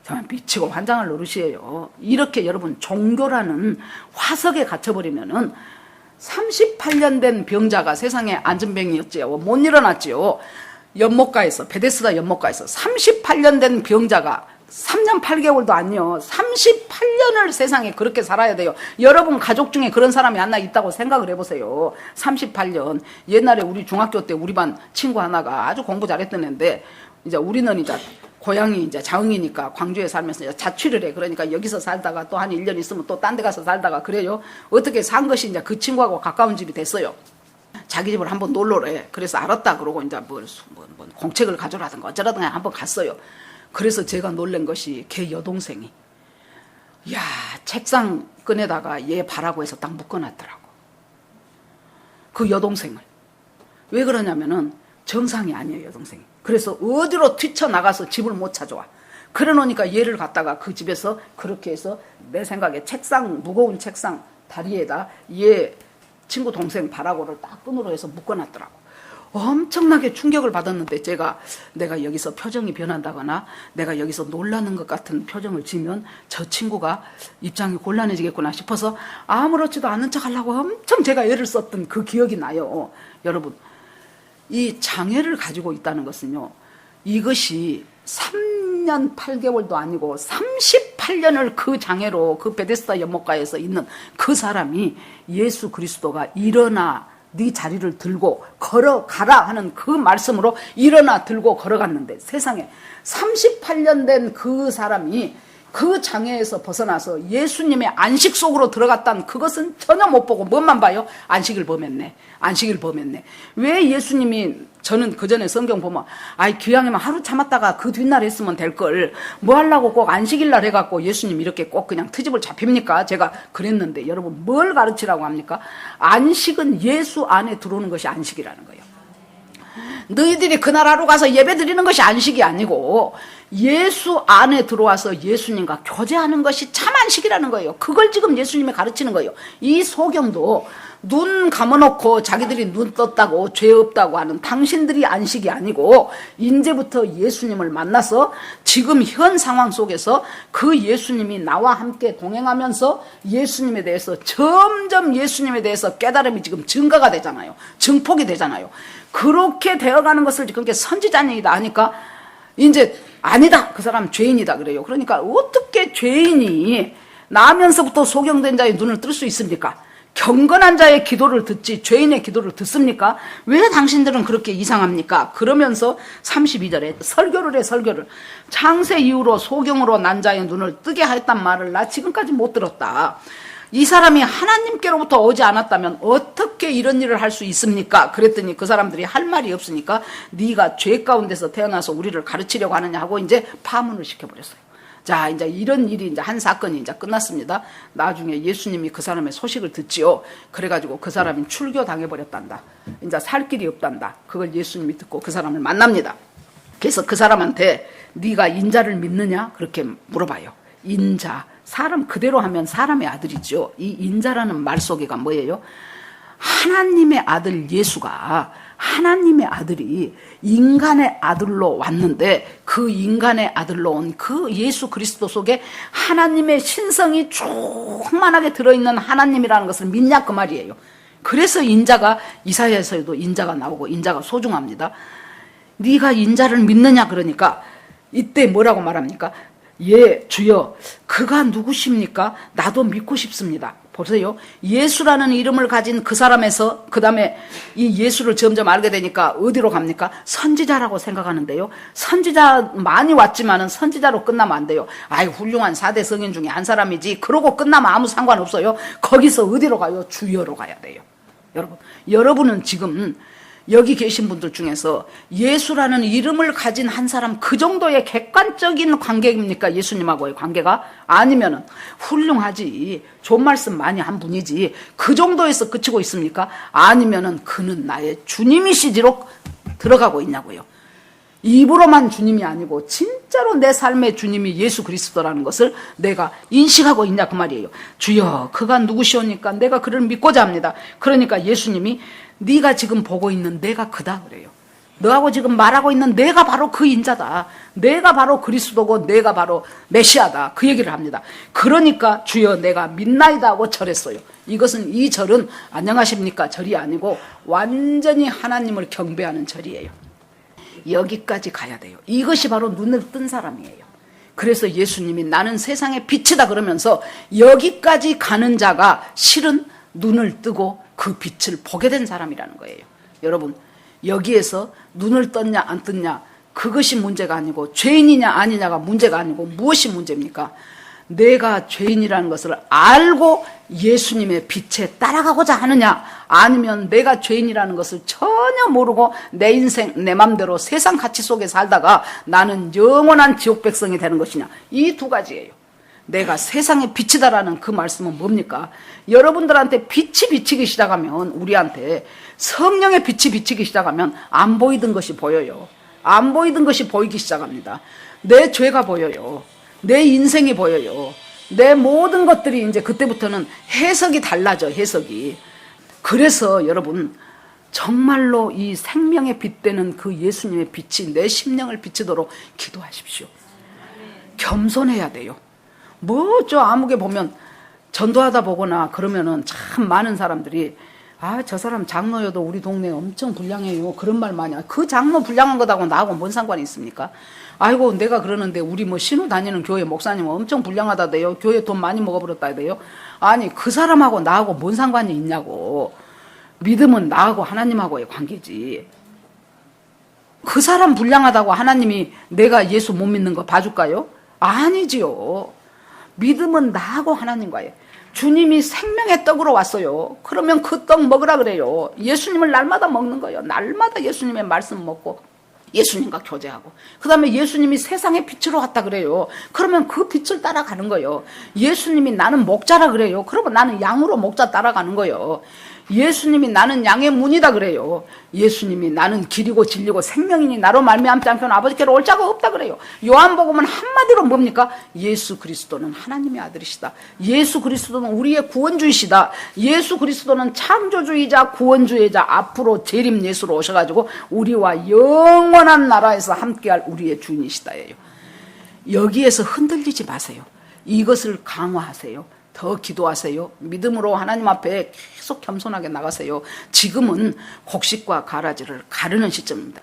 정말 미치고 환장할 노릇이에요. 이렇게 여러분 종교라는 화석에 갇혀버리면은 38년 된 병자가 세상에 앉은 병이었지요. 못 일어났지요. 연못가에서 베데스다 연못가에서 38년 된 병자가 3년 8개월도 아니요. 38년을 세상에 그렇게 살아야 돼요. 여러분 가족 중에 그런 사람이 하나 있다고 생각을 해보세요. 38년. 옛날에 우리 중학교 때 우리 반 친구 하나가 아주 공부 잘했던 애인데 이제 우리는 이제 고향이 이제 자흥이니까 광주에 살면서 이제 자취를 해. 그러니까 여기서 살다가 또 한 1년 있으면 또 딴 데 가서 살다가 그래요. 어떻게 산 것이 이제 그 친구하고 가까운 집이 됐어요. 자기 집을 한번 놀러래. 그래서 알았다. 그러고 이제 뭐 공책을 가져라든가 어쩌라든가 한번 갔어요. 그래서 제가 놀란 것이 걔 여동생이 야 책상 끈에다가 얘 바라고 해서 딱 묶어놨더라고. 그 여동생을. 왜 그러냐면은 정상이 아니에요 여동생이. 그래서 어디로 뛰쳐나가서 집을 못 찾아와. 그래 놓으니까 얘를 갖다가 그 집에서 그렇게 해서 내 생각에 책상 무거운 책상 다리에다 얘 친구 동생 바라고를 딱 끈으로 해서 묶어놨더라고. 엄청나게 충격을 받았는데 내가 여기서 표정이 변한다거나 내가 여기서 놀라는 것 같은 표정을 지면 저 친구가 입장이 곤란해지겠구나 싶어서 아무렇지도 않은 척 하려고 엄청 제가 애를 썼던 그 기억이 나요. 여러분 이 장애를 가지고 있다는 것은요. 이것이 3년 8개월도 아니고 38년을 그 장애로 그 베데스다 연못가에서 있는 그 사람이 예수 그리스도가 일어나 네 자리를 들고 걸어가라 하는 그 말씀으로 일어나 들고 걸어갔는데 세상에 38년 된 그 사람이 그 장애에서 벗어나서 예수님의 안식 속으로 들어갔다는 그것은 전혀 못 보고 뭐만 봐요? 안식일 범했네. 왜 예수님이 저는 그전에 성경 보면 아이 기왕이면 하루 참았다가 그 뒷날 했으면 될걸 뭐 하려고 꼭 안식일날 해갖고 예수님 이렇게 꼭 그냥 트집을 잡힙니까? 제가 그랬는데 여러분 뭘 가르치라고 합니까? 안식은 예수 안에 들어오는 것이 안식이라는 거예요. 너희들이 그날 하루 가서 예배 드리는 것이 안식이 아니고 예수 안에 들어와서 예수님과 교제하는 것이 참 안식이라는 거예요. 그걸 지금 예수님이 가르치는 거예요. 이 소경도 눈 감아놓고 자기들이 눈 떴다고 죄 없다고 하는 당신들이 안식이 아니고 이제부터 예수님을 만나서 지금 현 상황 속에서 그 예수님이 나와 함께 동행하면서 예수님에 대해서 점점 예수님에 대해서 깨달음이 지금 증가가 되잖아요. 증폭이 되잖아요. 그렇게 되어가는 것을 지금 선지자님이다 하니까 이제 아니다. 그 사람 죄인이다 그래요. 그러니까 어떻게 죄인이 나면서부터 소경된 자의 눈을 뜰 수 있습니까? 경건한 자의 기도를 듣지 죄인의 기도를 듣습니까? 왜 당신들은 그렇게 이상합니까? 그러면서 32절에 설교를 창세 이후로 소경으로 난 자의 눈을 뜨게 했단 말을 나 지금까지 못 들었다. 이 사람이 하나님께로부터 오지 않았다면 어떻게 이런 일을 할 수 있습니까? 그랬더니 그 사람들이 할 말이 없으니까 네가 죄 가운데서 태어나서 우리를 가르치려고 하느냐 하고 이제 파문을 시켜버렸어요. 자, 이제 이런 일이 이제 한 사건이 이제 끝났습니다. 나중에 예수님이 그 사람의 소식을 듣지요. 그래가지고 그 사람이 출교 당해버렸단다. 이제 살 길이 없단다. 그걸 예수님이 듣고 그 사람을 만납니다. 그래서 그 사람한테 네가 인자를 믿느냐? 그렇게 물어봐요. 인자, 사람 그대로 하면 사람의 아들이죠. 이 인자라는 말 속에가 뭐예요? 하나님의 아들 예수가, 하나님의 아들이 인간의 아들로 왔는데 그 인간의 아들로 온 그 예수 그리스도 속에 하나님의 신성이 충만하게 들어있는 하나님이라는 것을 믿냐 그 말이에요. 그래서 인자가, 이사야에서도 인자가 나오고 인자가 소중합니다. 네가 인자를 믿느냐 그러니까 이때 뭐라고 말합니까? 예, 주여, 그가 누구십니까? 나도 믿고 싶습니다. 보세요. 예수라는 이름을 가진 그 사람에서 그 다음에 이 예수를 점점 알게 되니까 어디로 갑니까? 선지자라고 생각하는데요. 선지자 많이 왔지만은 선지자로 끝나면 안 돼요. 아이, 훌륭한 4대 성인 중에 한 사람이지. 그러고 끝나면 아무 상관없어요. 거기서 어디로 가요? 주여로 가야 돼요. 여러분은 지금 여기 계신 분들 중에서 예수라는 이름을 가진 한 사람 그 정도의 객관적인 관계입니까? 예수님하고의 관계가? 아니면은 훌륭하지, 좋은 말씀 많이 한 분이지 그 정도에서 그치고 있습니까? 아니면은 그는 나의 주님이시지로 들어가고 있냐고요. 입으로만 주님이 아니고 진짜로 내 삶의 주님이 예수 그리스도라는 것을 내가 인식하고 있냐 그 말이에요. 주여, 그가 누구시오니까 내가 그를 믿고자 합니다. 그러니까 예수님이 네가 지금 보고 있는 내가 그다 그래요. 너하고 지금 말하고 있는 내가 바로 그 인자다. 내가 바로 그리스도고 내가 바로 메시아다. 그 얘기를 합니다. 그러니까 주여 내가 믿나이다 하고 절했어요. 이것은, 이 절은 안녕하십니까 절이 아니고 완전히 하나님을 경배하는 절이에요. 여기까지 가야 돼요. 이것이 바로 눈을 뜬 사람이에요. 그래서 예수님이 나는 세상의 빛이다 그러면서 여기까지 가는 자가 실은 눈을 뜨고 그 빛을 보게 된 사람이라는 거예요. 여러분, 여기에서 눈을 떴냐 안 떴냐 그것이 문제가 아니고, 죄인이냐 아니냐가 문제가 아니고 무엇이 문제입니까? 내가 죄인이라는 것을 알고 예수님의 빛에 따라가고자 하느냐, 아니면 내가 죄인이라는 것을 전혀 모르고 내 인생 내 맘대로 세상 가치 속에 살다가 나는 영원한 지옥 백성이 되는 것이냐, 이 두 가지예요. 내가 세상의 빛이다라는 그 말씀은 뭡니까? 여러분들한테 빛이 비치기 시작하면, 우리한테 성령의 빛이 비치기 시작하면 안 보이던 것이 보여요. 안 보이던 것이 보이기 시작합니다. 내 죄가 보여요. 내 인생이 보여요. 내 모든 것들이 이제 그때부터는 해석이 달라져, 해석이. 그래서 여러분, 정말로 이 생명의 빛 되는 그 예수님의 빛이 내 심령을 비치도록 기도하십시오. 겸손해야 돼요. 뭐 저 아무개 보면 전도하다 보거나 그러면은 참 많은 사람들이 아, 저 사람 장로여도 우리 동네에 엄청 불량해요, 그런 말 많이 하고. 그 장로 불량한 것하고 나하고 뭔 상관이 있습니까? 아이고, 내가 그러는데 우리 뭐 신우 다니는 교회 목사님은 엄청 불량하다대요. 교회 돈 많이 먹어버렸다대요. 아니, 그 사람하고 나하고 뭔 상관이 있냐고. 믿음은 나하고 하나님하고의 관계지. 그 사람 불량하다고 하나님이 내가 예수 못 믿는 거 봐줄까요? 아니지요. 믿음은 나하고 하나님과의. 주님이 생명의 떡으로 왔어요. 그러면 그 떡 먹으라 그래요. 예수님을 날마다 먹는 거예요. 날마다 예수님의 말씀 먹고 예수님과 교제하고, 그 다음에 예수님이 세상의 빛으로 왔다 그래요. 그러면 그 빛을 따라가는 거예요. 예수님이 나는 목자라 그래요. 그러면 나는 양으로 목자 따라가는 거예요. 예수님이 나는 양의 문이다 그래요. 예수님이 나는 길이고 진리고 생명이니 나로 말미암지 않고는 아버지께로 올 자가 없다 그래요. 요한복음은 한마디로 뭡니까? 예수 그리스도는 하나님의 아들이시다. 예수 그리스도는 우리의 구원주이시다. 예수 그리스도는 창조주이자 구원주이자 앞으로 재림 예수로 오셔가지고 우리와 영원한 나라에서 함께할 우리의 주인이시다예요. 여기에서 흔들리지 마세요. 이것을 강화하세요. 더 기도하세요. 믿음으로 하나님 앞에 계속 겸손하게 나가세요. 지금은 곡식과 가라지를 가르는 시점입니다.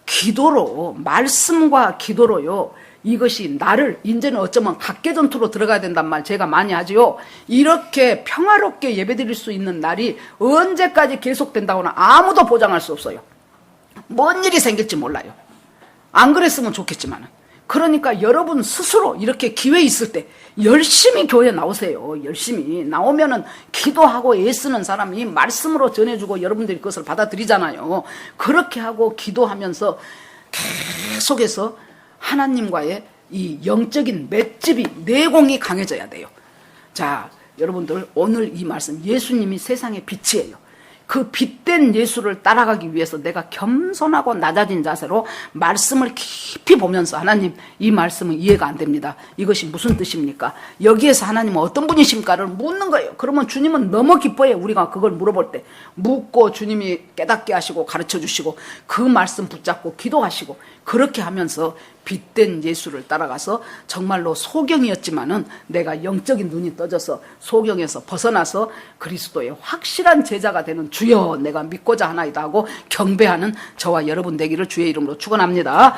기도로, 말씀과 기도로요, 이것이 나를 이제는 어쩌면 각계전투로 들어가야 된단 말 제가 많이 하지요. 이렇게 평화롭게 예배드릴 수 있는 날이 언제까지 계속된다고는 아무도 보장할 수 없어요. 뭔 일이 생길지 몰라요. 안 그랬으면 좋겠지만은. 그러니까 여러분 스스로 이렇게 기회 있을 때 열심히 교회 나오세요. 열심히 나오면은 기도하고 애쓰는 사람이 말씀으로 전해주고 여러분들이 그것을 받아들이잖아요. 그렇게 하고 기도하면서 계속해서 하나님과의 이 영적인 맷집이, 내공이 강해져야 돼요. 자, 여러분들 오늘 이 말씀, 예수님이 세상의 빛이에요. 그 빛된 예수를 따라가기 위해서 내가 겸손하고 낮아진 자세로 말씀을 깊이 보면서 하나님, 이 말씀은 이해가 안 됩니다. 이것이 무슨 뜻입니까? 여기에서 하나님은 어떤 분이십니까를 묻는 거예요. 그러면 주님은 너무 기뻐해요. 우리가 그걸 물어볼 때 묻고 주님이 깨닫게 하시고 가르쳐 주시고 그 말씀 붙잡고 기도하시고 그렇게 하면서 빛된 예수를 따라가서 정말로 소경이었지만은 내가 영적인 눈이 떠져서 소경에서 벗어나서 그리스도의 확실한 제자가 되는 주여 내가 믿고자 하나이다 하고 경배하는 저와 여러분 되기를 주의 이름으로 축원합니다.